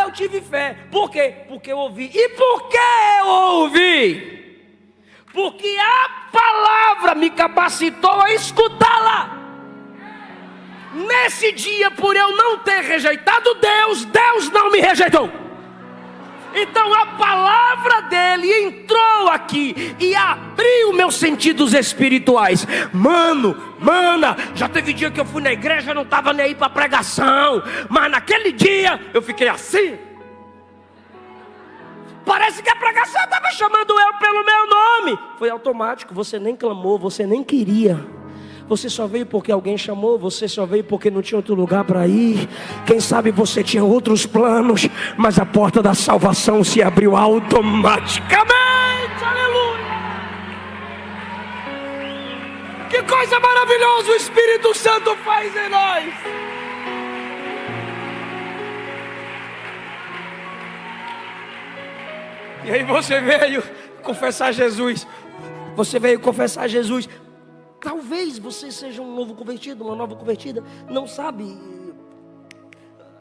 Eu tive fé. Por quê? Porque eu ouvi. E por que eu ouvi? porque a palavra me capacitou a escutá-la. Nesse dia, por eu não ter rejeitado Deus, Deus não me rejeitou. Então a palavra dele entrou aqui e abriu meus sentidos espirituais. Mano, mana, já teve dia que eu fui na igreja, não estava nem aí para pregação, mas naquele dia eu fiquei assim. Parece que a pregação estava chamando eu pelo meu nome. Foi automático, você nem clamou, você nem queria. Você só veio porque alguém chamou, você só veio porque não tinha outro lugar para ir. Quem sabe você tinha outros planos, mas a porta da salvação se abriu automaticamente. Aleluia! Que coisa maravilhosa o Espírito Santo faz em nós. E aí você veio confessar Jesus. Você veio confessar Jesus. Talvez você seja um novo convertido, uma nova convertida, não sabe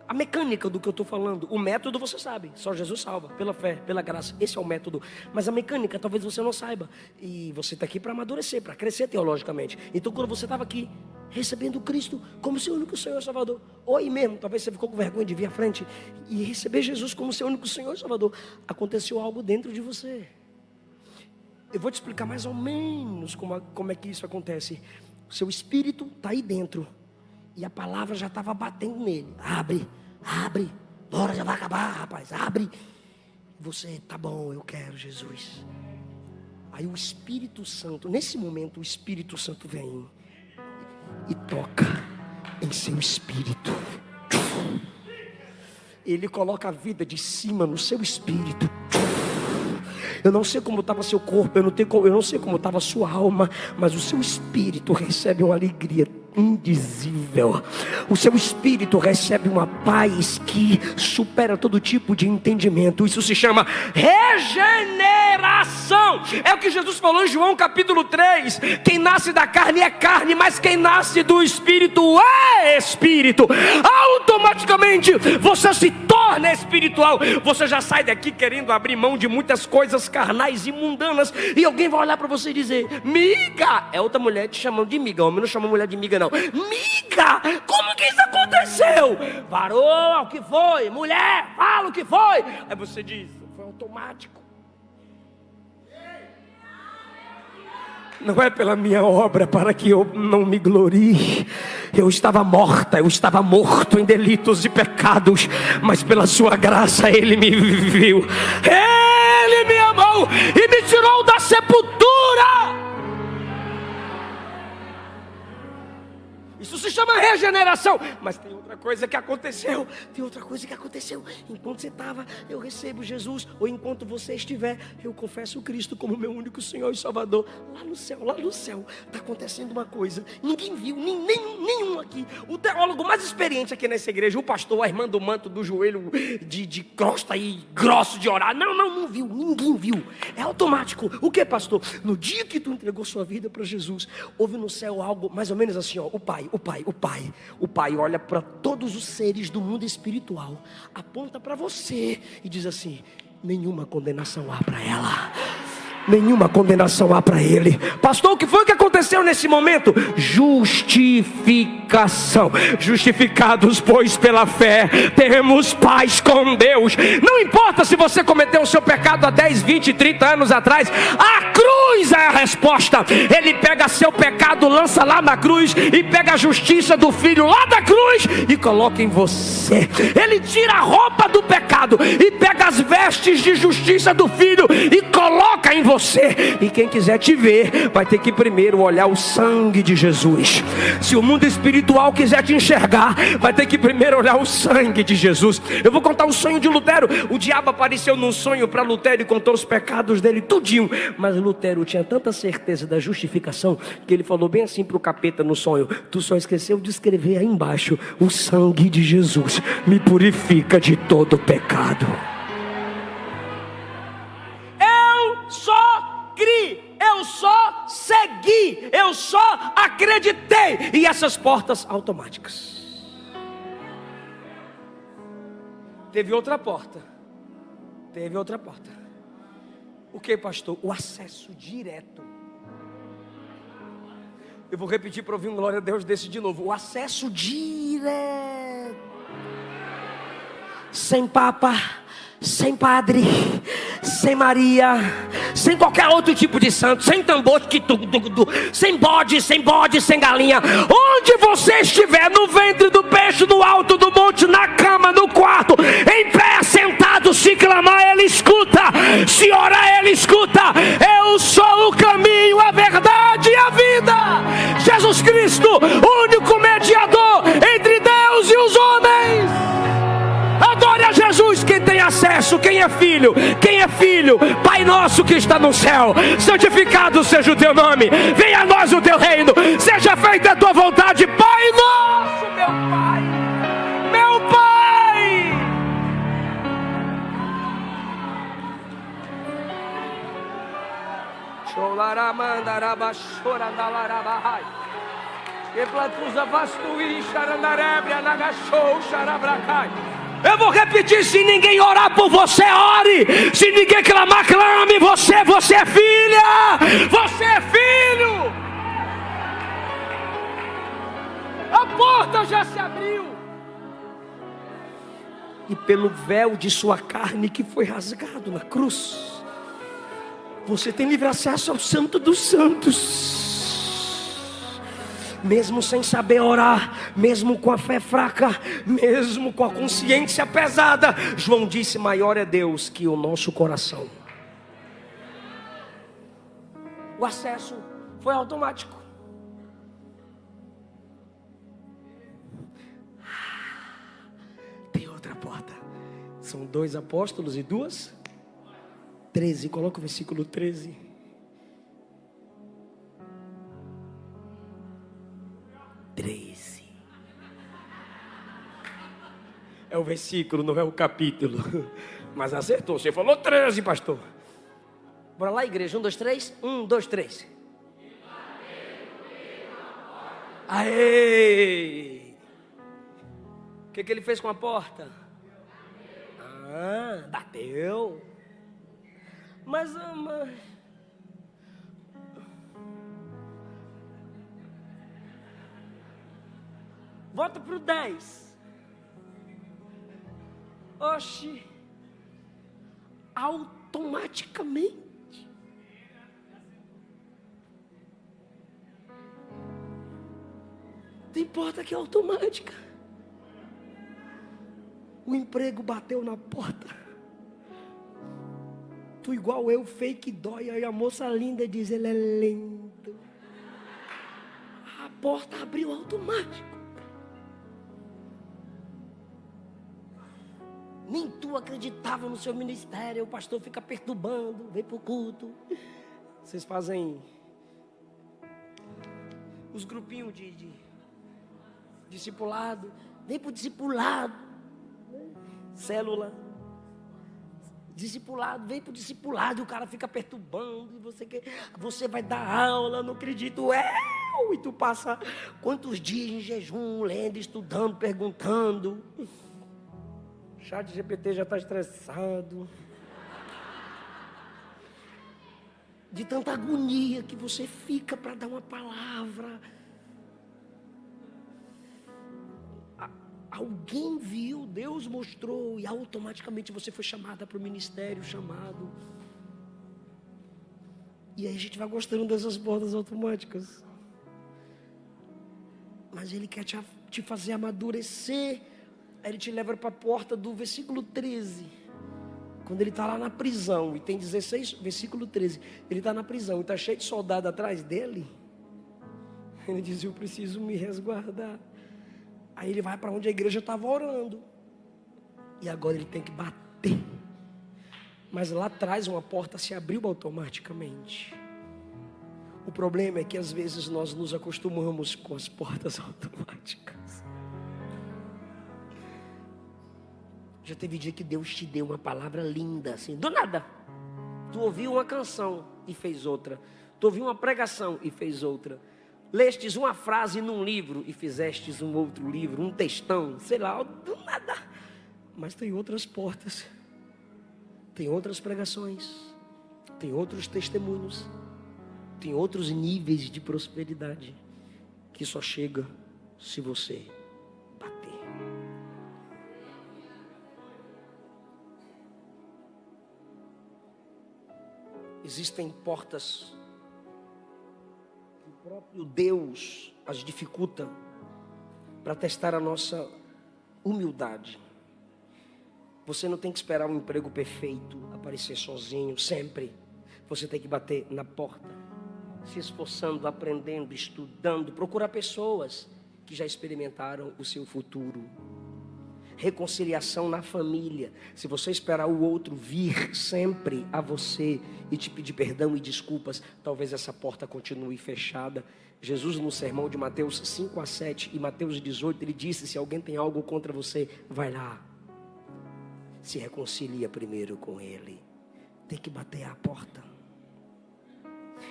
a mecânica do que eu estou falando. O método você sabe, só Jesus salva, pela fé, pela graça, esse é o método. Mas a mecânica talvez você não saiba. E você está aqui para amadurecer, para crescer teologicamente. Então quando você estava aqui, recebendo Cristo como seu único Senhor e Salvador, ou aí mesmo, talvez você ficou com vergonha de vir à frente e receber Jesus como seu único Senhor e Salvador, aconteceu algo dentro de você. Eu vou te explicar mais ou menos como é que isso acontece. O seu espírito está aí dentro e a palavra já estava batendo nele. Abre, abre, bora, já vai acabar, rapaz, abre. Você, tá bom, eu quero Jesus. Aí o Espírito Santo, nesse momento o Espírito Santo vem e toca em seu espírito. Ele coloca a vida de cima no seu espírito. Eu não sei como estava seu corpo, eu não sei como estava sua alma, mas o seu espírito recebe uma alegria indizível. O seu espírito recebe uma paz que supera todo tipo de entendimento. Isso se chama regeneração. É o que Jesus falou em João capítulo 3. Quem nasce da carne é carne, mas quem nasce do espírito é espírito. Automaticamente você se torna espiritual. Você já sai daqui querendo abrir mão de muitas coisas carnais e mundanas, e alguém vai olhar para você e dizer: miga. É outra mulher te chamando de miga. Homem não chama mulher de miga não. Miga, como que isso aconteceu? Varou, o que foi? Mulher, fala o que foi. Aí você diz: foi automático. Não é pela minha obra para que eu não me glorie. Eu estava morta, eu estava morto em delitos e pecados, mas pela sua graça Ele me viu. Ele me amou e me tirou da sepultura. Isso se chama regeneração. Mas tem outra coisa que aconteceu. Enquanto você estava, eu recebo Jesus. Ou enquanto você estiver, eu confesso Cristo como meu único Senhor e Salvador. Lá no céu, está acontecendo uma coisa. Ninguém viu, nenhum aqui. O teólogo mais experiente aqui nessa igreja, o pastor, a irmã do manto do joelho de crosta e grosso de orar. Não viu, ninguém viu. É automático. O que, pastor? No dia que tu entregou sua vida para Jesus, houve no céu algo mais ou menos assim, ó. O Pai olha para todos os seres do mundo espiritual, aponta para você e diz assim: nenhuma condenação há para ela, nenhuma condenação há para ele. Pastor, o que foi que aconteceu nesse momento? Justificação. Justificados, pois, pela fé, temos paz com Deus. Não importa se você cometeu o seu pecado há 10, 20, 30 anos atrás, a cruz é a resposta. Ele pega seu pecado, lança lá na cruz, e pega a justiça do Filho lá da cruz e coloca em você. Ele tira a roupa do pecado e pega as vestes de justiça do Filho e coloca em você. E quem quiser te ver vai ter que primeiro olhar o sangue de Jesus. Se o mundo espiritual quiser te enxergar, vai ter que primeiro olhar o sangue de Jesus. Eu vou contar o sonho de Lutero. O diabo apareceu num sonho para Lutero e contou os pecados dele tudinho. Mas Lutero tinha tanta certeza da justificação que ele falou bem assim para o capeta no sonho: tu só esqueceu de escrever aí embaixo: o sangue de Jesus me purifica de todo pecado. Só criei, eu só segui, eu só acreditei. E essas portas automáticas. Teve outra porta. O que, pastor? O acesso direto. Eu vou repetir para ouvir um glória a Deus desse de novo. O acesso direto. Sem papa, sem padre, sem Maria, sem qualquer outro tipo de santo, sem tambor, sem bode, sem galinha. Onde você estiver, no ventre do peixe, no alto do monte, na cama, no quarto, em pé, sentado, se clamar, Ele escuta. Se orar, Ele escuta. Eu sou o caminho, a verdade e a vida. Jesus Cristo, único mediador entre Deus e os homens. Adore a Jesus quem tem acesso, quem é filho, Pai nosso que está no céu, santificado seja o teu nome, venha a nós o teu reino, seja feita a tua vontade, Pai nosso, meu Pai, meu Pai. Eu vou repetir: se ninguém orar por você, ore. Se ninguém clamar, clame. Você é filha, você é filho. A porta já se abriu, e pelo véu de sua carne que foi rasgado na cruz, você tem livre acesso ao Santo dos Santos. Mesmo sem saber orar, mesmo com a fé fraca, mesmo com a consciência pesada, João disse: maior é Deus que o nosso coração. O acesso foi automático. Tem outra porta. São 2 apóstolos e 2. 13, coloca o versículo 13. 13. É o versículo, não é o capítulo. Mas acertou, você falou 13, pastor. Bora lá, igreja, 1, 2, 3. 1, 2, 3. Aê! O que ele fez com a porta? Bateu. Mas volta pro 10. Oxi. Automaticamente. Tem porta que é automática. O emprego bateu na porta. Tu igual eu, fake dói. Aí a moça linda diz: ele é lento. A porta abriu automático. Nem tu acreditava no seu ministério. O pastor fica perturbando. Vem pro culto. Vocês fazem os grupinhos de discipulado. Vem pro discipulado. Célula. Discipulado. Vem pro discipulado. E o cara fica perturbando. E você vai dar aula. Não acredito. E tu passa quantos dias em jejum, lendo, estudando, perguntando. Chat GPT já está estressado. De tanta agonia que você fica para dar uma palavra. Alguém viu, Deus mostrou, e automaticamente você foi chamada para o ministério, chamado. E aí a gente vai gostando dessas portas automáticas. Mas Ele quer te fazer amadurecer. Aí Ele te leva para a porta do versículo 13. Quando ele está lá na prisão, e tem 16, versículo 13. Ele está na prisão e está cheio de soldado atrás dele. Ele diz: eu preciso me resguardar. Aí ele vai para onde a igreja estava orando. E agora ele tem que bater. Mas lá atrás uma porta se abriu automaticamente. O problema é que às vezes nós nos acostumamos com as portas automáticas. Já teve dia que Deus te deu uma palavra linda, assim, do nada. Tu ouviu uma canção e fez outra. Tu ouviu uma pregação e fez outra. Lestes uma frase num livro e fizestes um outro livro, um textão, sei lá, do nada. Mas tem outras portas. Tem outras pregações. Tem outros testemunhos, tem outros níveis de prosperidade que só chega se você bater. Existem portas que o próprio Deus as dificulta para testar a nossa humildade. Você não tem que esperar um emprego perfeito, aparecer sozinho, sempre. Você tem que bater na porta, se esforçando, aprendendo, estudando, procurar pessoas que já experimentaram o seu futuro. Reconciliação na família. Se você esperar o outro vir sempre a você e te pedir perdão e desculpas, talvez essa porta continue fechada. Jesus, no sermão de Mateus 5-7 e Mateus 18, ele disse: se alguém tem algo contra você, vai lá, se reconcilia primeiro com ele. Tem que bater a porta.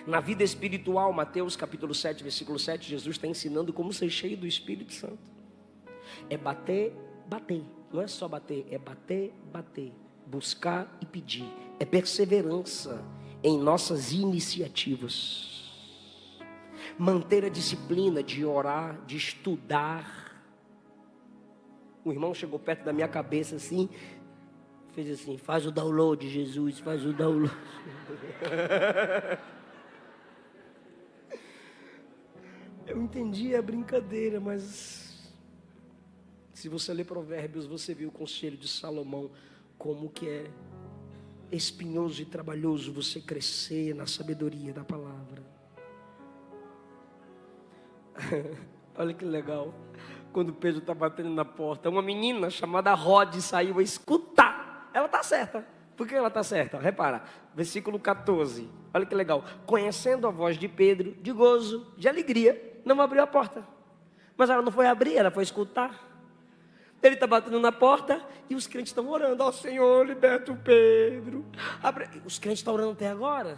Na vida espiritual, Mateus capítulo 7, versículo 7, Jesus está ensinando como ser cheio do Espírito Santo. É bater, bater. Não é só bater, é bater, bater. Buscar e pedir. É perseverança em nossas iniciativas. Manter a disciplina de orar, de estudar. O irmão chegou perto da minha cabeça assim, fez assim: faz o download, Jesus, faz o download. Eu entendi a brincadeira, mas se você ler Provérbios, você viu o conselho de Salomão, como que é espinhoso e trabalhoso você crescer na sabedoria da palavra. Olha que legal. Quando Pedro está batendo na porta, uma menina chamada Rod saiu a escutar. Ela está certa. Por que ela está certa? Repara, versículo 14. Olha que legal. Conhecendo a voz de Pedro, de gozo, de alegria, não abriu a porta. Mas ela não foi abrir, ela foi escutar. Ele está batendo na porta e os crentes estão orando: ó Senhor, liberta o Pedro. Os crentes estão orando até agora.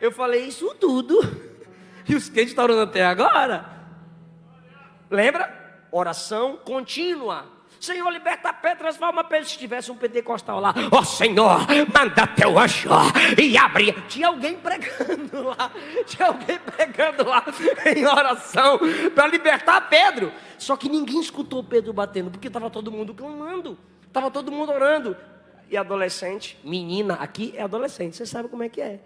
Eu falei isso tudo e os crentes estão orando até agora. Lembra? Oração contínua. Senhor, liberta Pedro, transforma Pedro. Se tivesse um pentecostal lá: ó Senhor, manda teu anjo e abre. Tinha alguém pregando lá. Tinha alguém pregando lá em oração para libertar Pedro. Só que ninguém escutou Pedro batendo, porque estava todo mundo clamando, estava todo mundo orando. E adolescente, menina, aqui é adolescente, você sabe como é que é.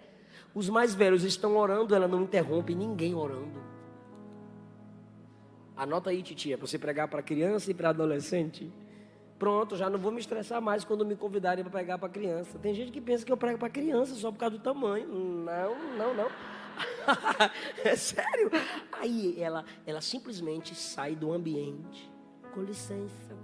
Os mais velhos estão orando, ela não interrompe ninguém orando. Anota aí, titia, para você pregar para criança e para adolescente. Pronto, já não vou me estressar mais quando me convidarem para pregar para criança. Tem gente que pensa que eu prego para criança só por causa do tamanho. Não. É sério. Aí ela simplesmente sai do ambiente. Com licença.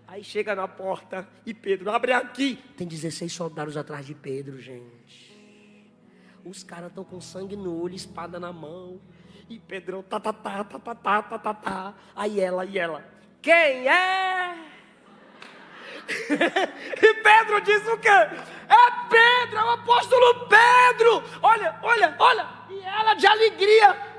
Aí chega na porta e Pedro: abre aqui. Tem 16 soldados atrás de Pedro, gente. Os caras estão com sangue no olho, espada na mão. E Pedrão, tá. Aí ela, quem é? E Pedro diz o quê? É Pedro, é o apóstolo Pedro. Olha. E ela de alegria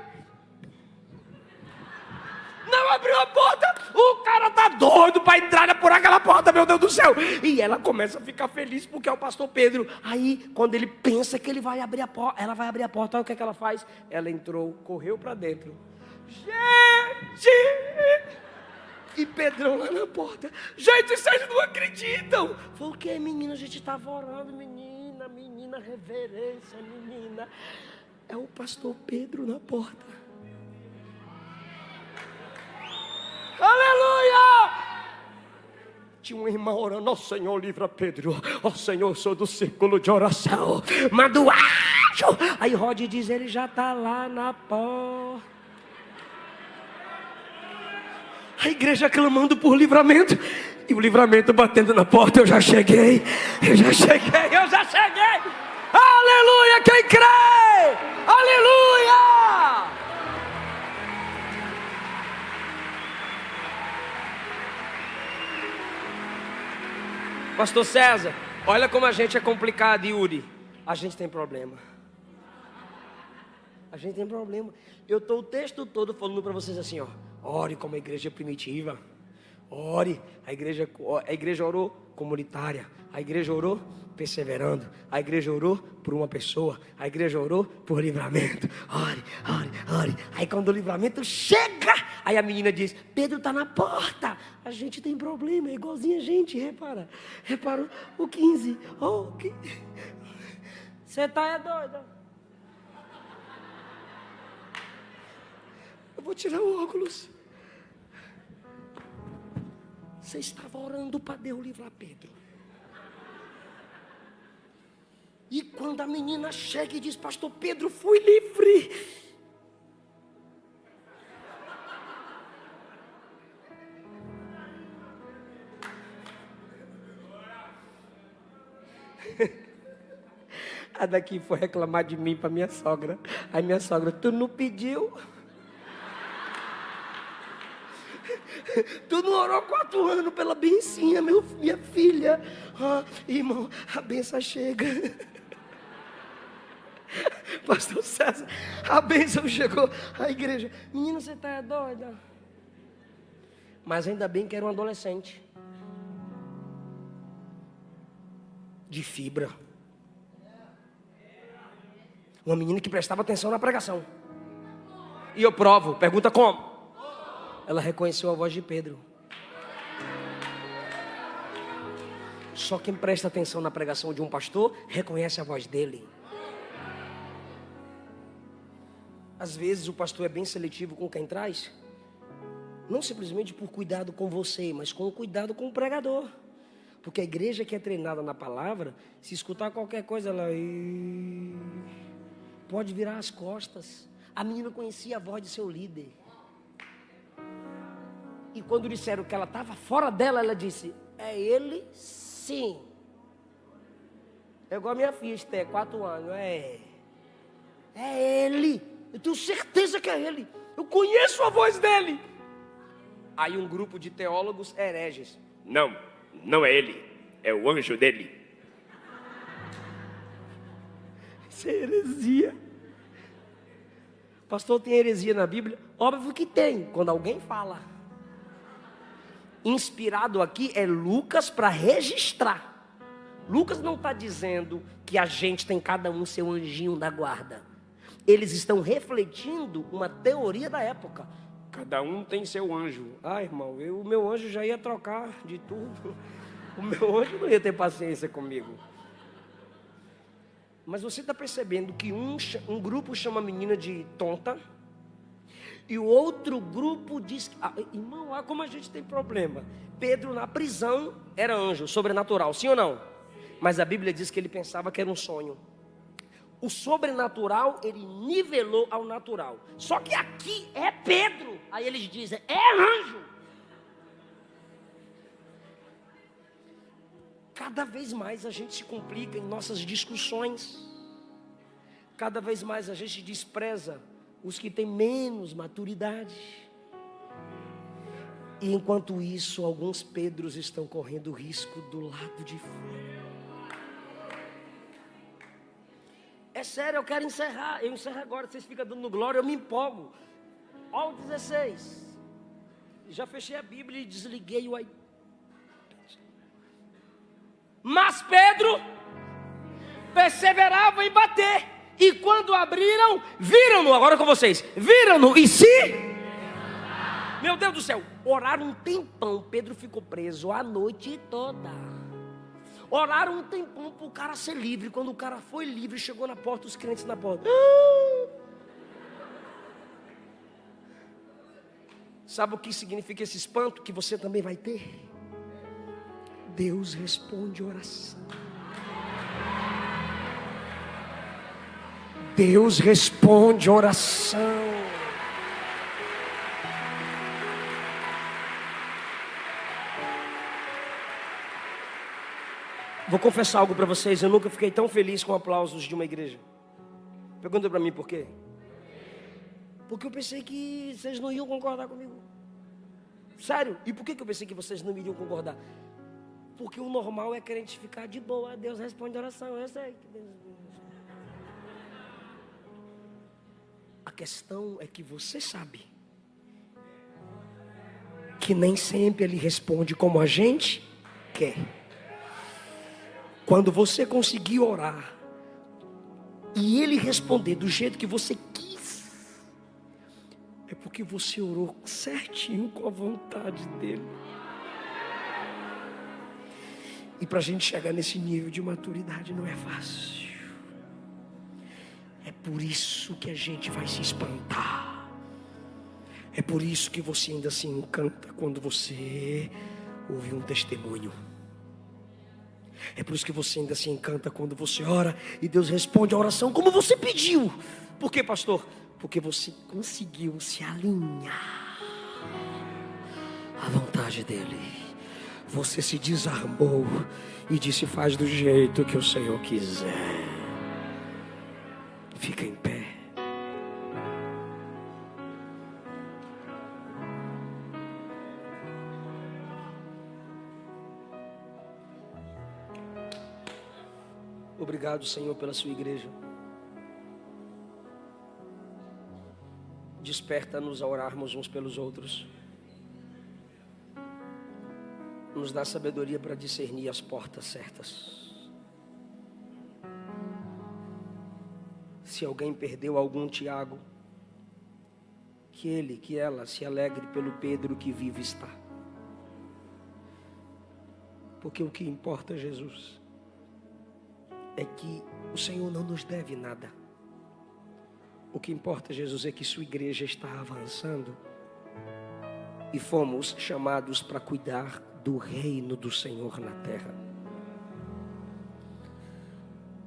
não abriu a porta. O cara tá doido para entrar por aquela porta, meu Deus do céu. E ela começa a ficar feliz porque é o pastor Pedro. Aí, quando ele pensa que ele vai abrir a porta, ela vai abrir a porta, olha o que é que ela faz. Ela entrou, correu para dentro. Gente! E Pedrão lá na porta: gente, vocês não acreditam. Foi o que, menina? A gente estava orando, menina, reverência, menina. É o pastor Pedro na porta. Aleluia! Tinha uma irmã orando: ó Senhor, livra Pedro. Ó Senhor, sou do círculo de oração. Manda o anjo. Aí Rod diz: ele já está lá na porta. A igreja clamando por livramento. E o livramento batendo na porta. Eu já cheguei. Aleluia, quem crê? Aleluia! Pastor César, olha como a gente é complicado, Yuri. A gente tem problema. Eu estou o texto todo falando para vocês assim, ó: ore como a igreja primitiva. Ore. A igreja orou comunitária. A igreja orou perseverando. A igreja orou por uma pessoa. A igreja orou por livramento. Ore, ore, ore. Aí quando o livramento chega, aí a menina diz: Pedro está na porta. A gente tem problema, é igualzinho a gente, repara. Repara o 15. Oh, você está doida? Eu vou tirar o óculos. Você estava orando para Deus livrar Pedro. E quando a menina chega e diz: pastor Pedro, fui livre. A daqui foi reclamar de mim para minha sogra. Aí minha sogra: tu não pediu? Tu não orou 4 anos pela bencinha, minha filha. Ah, irmão, a benção chega. Pastor César, a bênção chegou à igreja. Menina, você está doida? Mas ainda bem que era um adolescente de fibra. Uma menina que prestava atenção na pregação. E eu provo, pergunta como? Ela reconheceu a voz de Pedro. Só quem presta atenção na pregação de um pastor reconhece a voz dele. Às vezes o pastor é bem seletivo com quem traz, não simplesmente por cuidado com você, mas com cuidado com o pregador. Porque a igreja que é treinada na palavra, se escutar qualquer coisa, ela pode virar as costas. A menina conhecia a voz de seu líder. E quando disseram que ela estava fora dela, ela disse: é ele sim. É igual a minha filha, Esté, 4 anos. É ele. Eu tenho certeza que é ele. Eu conheço a voz dele. Aí um grupo de teólogos hereges: não é ele, é o anjo dele. Isso é heresia. Pastor, tem heresia na Bíblia? Óbvio que tem, quando alguém fala. Inspirado aqui é Lucas para registrar. Lucas não está dizendo que a gente tem cada um seu anjinho da guarda. Eles estão refletindo uma teoria da época. Cada um tem seu anjo. Ah, irmão, o meu anjo já ia trocar de tudo. O meu anjo não ia ter paciência comigo. Mas você está percebendo que um grupo chama a menina de tonta, e o outro grupo diz: irmão, olha como a gente tem problema. Pedro na prisão era anjo, sobrenatural, sim ou não? Mas a Bíblia diz que ele pensava que era um sonho. O sobrenatural, ele nivelou ao natural. Só que aqui é Pedro. Aí eles dizem: é anjo. Cada vez mais a gente se complica em nossas discussões. Cada vez mais a gente despreza os que têm menos maturidade. E enquanto isso, alguns Pedros estão correndo risco do lado de fora. É sério, eu quero encerrar. Eu encerro agora, vocês ficam dando glória, eu me empolgo. Olha o 16. Já fechei a Bíblia e desliguei o iPad. Mas Pedro perseverava em bater. E quando abriram, viram-no. Agora com vocês. Viram-no e se... Meu Deus do céu. Oraram um tempão. Pedro ficou preso a noite toda. Oraram um tempão para o cara ser livre. Quando o cara foi livre, chegou na porta, os crentes na porta. Sabe o que significa esse espanto que você também vai ter? Deus responde oração. Deus responde oração. Vou confessar algo para vocês. Eu nunca fiquei tão feliz com aplausos de uma igreja. Pergunta para mim por quê? Porque eu pensei que vocês não iam concordar comigo. Sério. E por que eu pensei que vocês não iriam concordar? Porque o normal é crente ficar de boa. Deus responde oração. Eu sei que Deus... A questão é que você sabe que nem sempre Ele responde como a gente quer. Quando você conseguir orar e Ele responder do jeito que você quis, é porque você orou certinho com a vontade dEle. E para a gente chegar nesse nível de maturidade não é fácil. É por isso que a gente vai se espantar. É por isso que você ainda se encanta quando você ouve um testemunho. É por isso que você ainda se encanta quando você ora e Deus responde a oração como você pediu. Por quê, pastor? Porque você conseguiu se alinhar à vontade dEle. Você se desarmou e disse: faz do jeito que o Senhor quiser. Fica em pé. Obrigado, Senhor, pela sua igreja. Desperta-nos a orarmos uns pelos outros. Nos dá sabedoria para discernir as portas certas. Se alguém perdeu algum Tiago, que ele, que ela se alegre pelo Pedro que vive está. Porque o que importa, Jesus, é que o Senhor não nos deve nada. O que importa, Jesus, é que sua igreja está avançando e fomos chamados para cuidar do reino do Senhor na terra.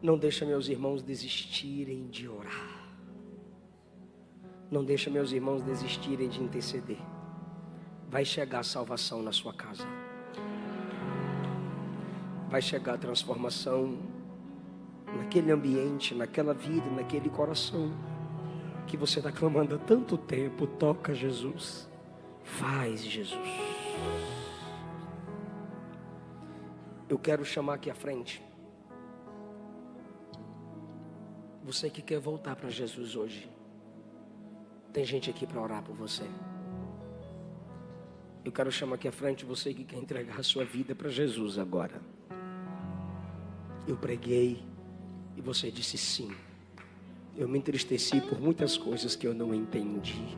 Não deixa meus irmãos desistirem de orar. Não deixa meus irmãos desistirem de interceder. Vai chegar a salvação na sua casa. Vai chegar a transformação naquele ambiente, naquela vida, naquele coração que você está clamando há tanto tempo. Toca, Jesus. Faz, Jesus. Eu quero chamar aqui à frente você que quer voltar para Jesus hoje. Tem gente aqui para orar por você. Eu quero chamar aqui à frente você que quer entregar a sua vida para Jesus agora. Eu preguei e você disse sim. Eu me entristeci por muitas coisas que eu não entendi.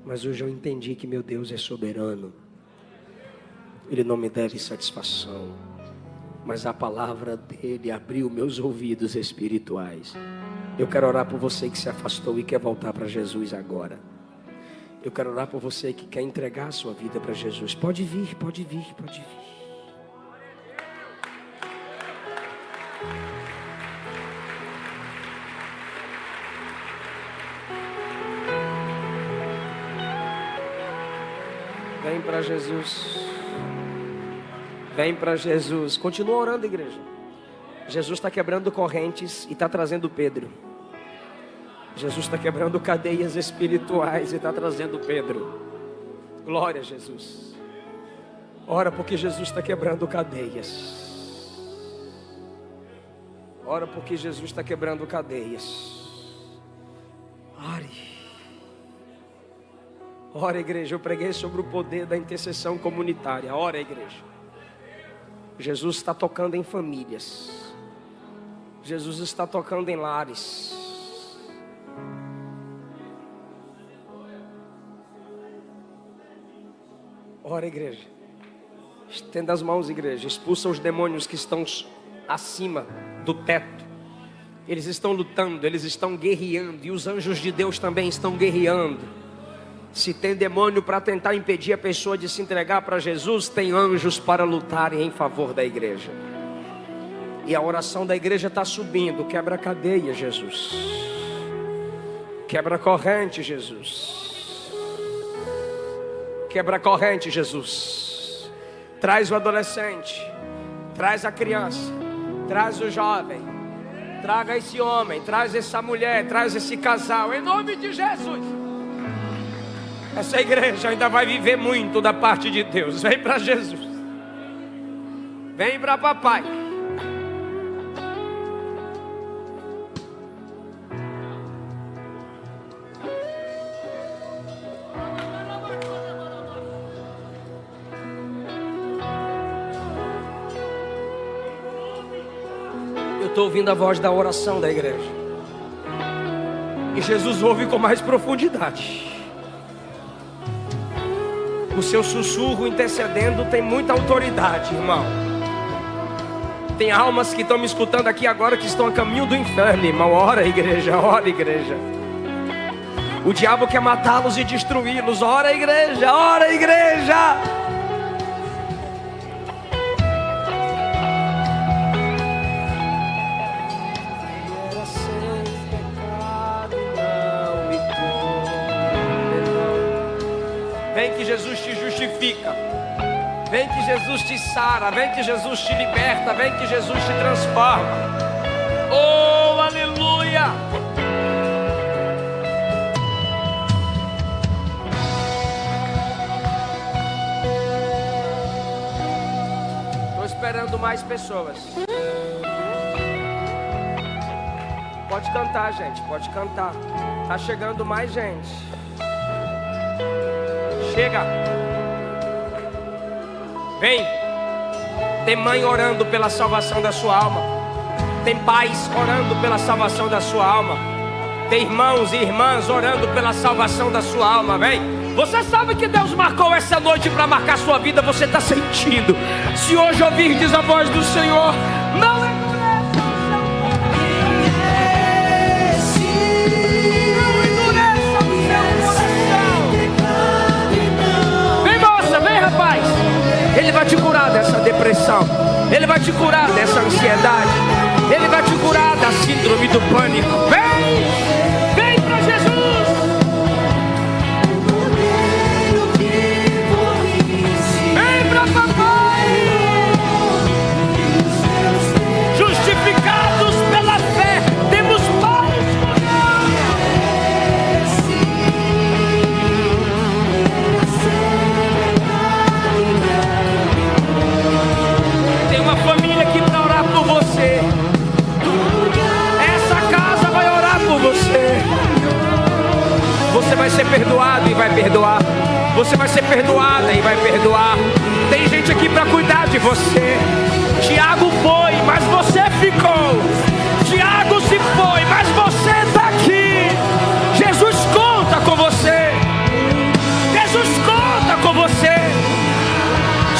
Mas hoje eu entendi que meu Deus é soberano. Ele não me deve satisfação. Mas a palavra dele abriu meus ouvidos espirituais. Eu quero orar por você que se afastou e quer voltar para Jesus agora. Eu quero orar por você que quer entregar a sua vida para Jesus. Pode vir, pode vir, pode vir. Vem para Jesus. Vem para Jesus. Continua orando, igreja. Jesus está quebrando correntes e está trazendo Pedro. Jesus está quebrando cadeias espirituais e está trazendo Pedro. Glória a Jesus. Ora, porque Jesus está quebrando cadeias. Ora, porque Jesus está quebrando cadeias. Ore. Ora, igreja, eu preguei sobre o poder da intercessão comunitária. Ora, igreja. Jesus está tocando em famílias. Jesus está tocando em lares. Ora, igreja. Estenda as mãos, igreja. Expulsa os demônios que estão acima do teto. Eles estão lutando, eles estão guerreando. E os anjos de Deus também estão guerreando. Se tem demônio para tentar impedir a pessoa de se entregar para Jesus, tem anjos para lutarem em favor da igreja. E a oração da igreja está subindo. Quebra a cadeia, Jesus. Quebra a corrente, Jesus. Quebra a corrente, Jesus. Traz o adolescente. Traz a criança. Traz o jovem. Traga esse homem. Traz essa mulher. Traz esse casal. Em nome de Jesus. Essa igreja ainda vai viver muito da parte de Deus. Vem para Jesus. Vem para papai. estou ouvindo a voz da oração da igreja. E Jesus ouve com mais profundidade. O seu sussurro intercedendo tem muita autoridade, irmão. Tem almas que estão me escutando aqui agora que estão a caminho do inferno, irmão. Ora, igreja, ora, igreja. O diabo quer matá-los e destruí-los. Ora, igreja, ora, igreja. Era sem pecado, não me condenou. Vem que Jesus te justifica. Vem que Jesus te sara. Vem que Jesus te liberta. Vem que Jesus te transforma. Oh, aleluia. Esperando mais pessoas. Pode cantar, gente, pode cantar. Tá chegando mais gente. Chega. Vem. Tem mãe orando pela salvação da sua alma. Tem pais orando pela salvação da sua alma. Tem irmãos e irmãs orando pela salvação da sua alma. Vem. Você sabe que Deus marcou essa noite para marcar sua vida. Você está sentindo. Se hoje ouvirdes a voz do Senhor, não endureça o seu coração. Vem, moça, vem, rapaz. Ele vai te curar dessa depressão. Ele vai te curar dessa ansiedade. Ele vai te curar da síndrome do pânico. Vem, vem para Jesus. Justificados pela fé, temos paz com Deus. Tem uma família aqui para orar por você. Essa casa vai orar por você. Você vai ser perdoado e vai perdoar. Você vai ser perdoada e vai perdoar. Tem gente aqui para cuidar de você. Tiago foi, mas você ficou. Tiago se foi, mas você está aqui. Jesus conta com você. Jesus conta com você.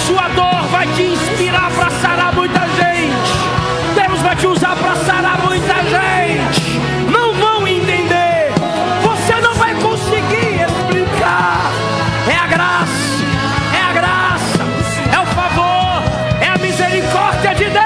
Sua dor vai te inspirar para sarar muita gente. Deus vai te usar para sarar muita gente. Não vão entender. Você não vai conseguir explicar. É a graça. É a graça. É o favor. É a misericórdia de Deus.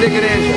Igreja.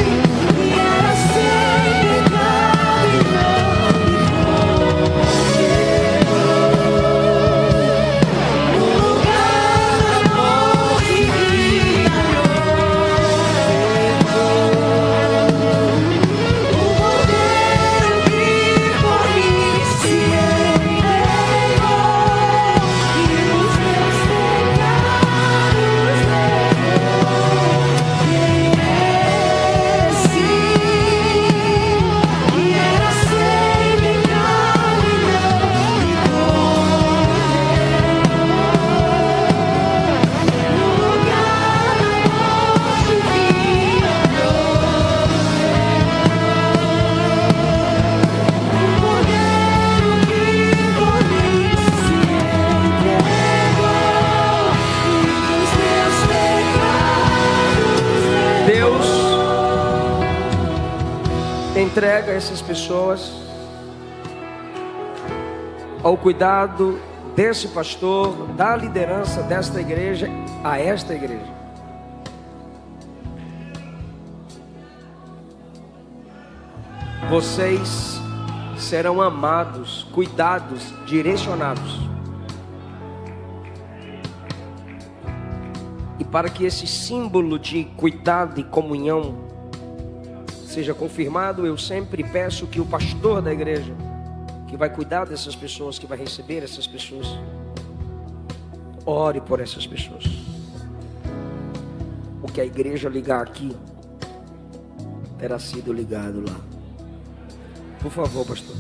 Entrega essas pessoas ao cuidado desse pastor, da liderança desta igreja a esta igreja. Vocês serão amados, cuidados, direcionados. E para que esse símbolo de cuidado e comunhão seja confirmado, eu sempre peço que o pastor da igreja, que vai cuidar dessas pessoas, que vai receber essas pessoas, ore por essas pessoas. O que a igreja ligar aqui, terá sido ligado lá. Por favor, pastor.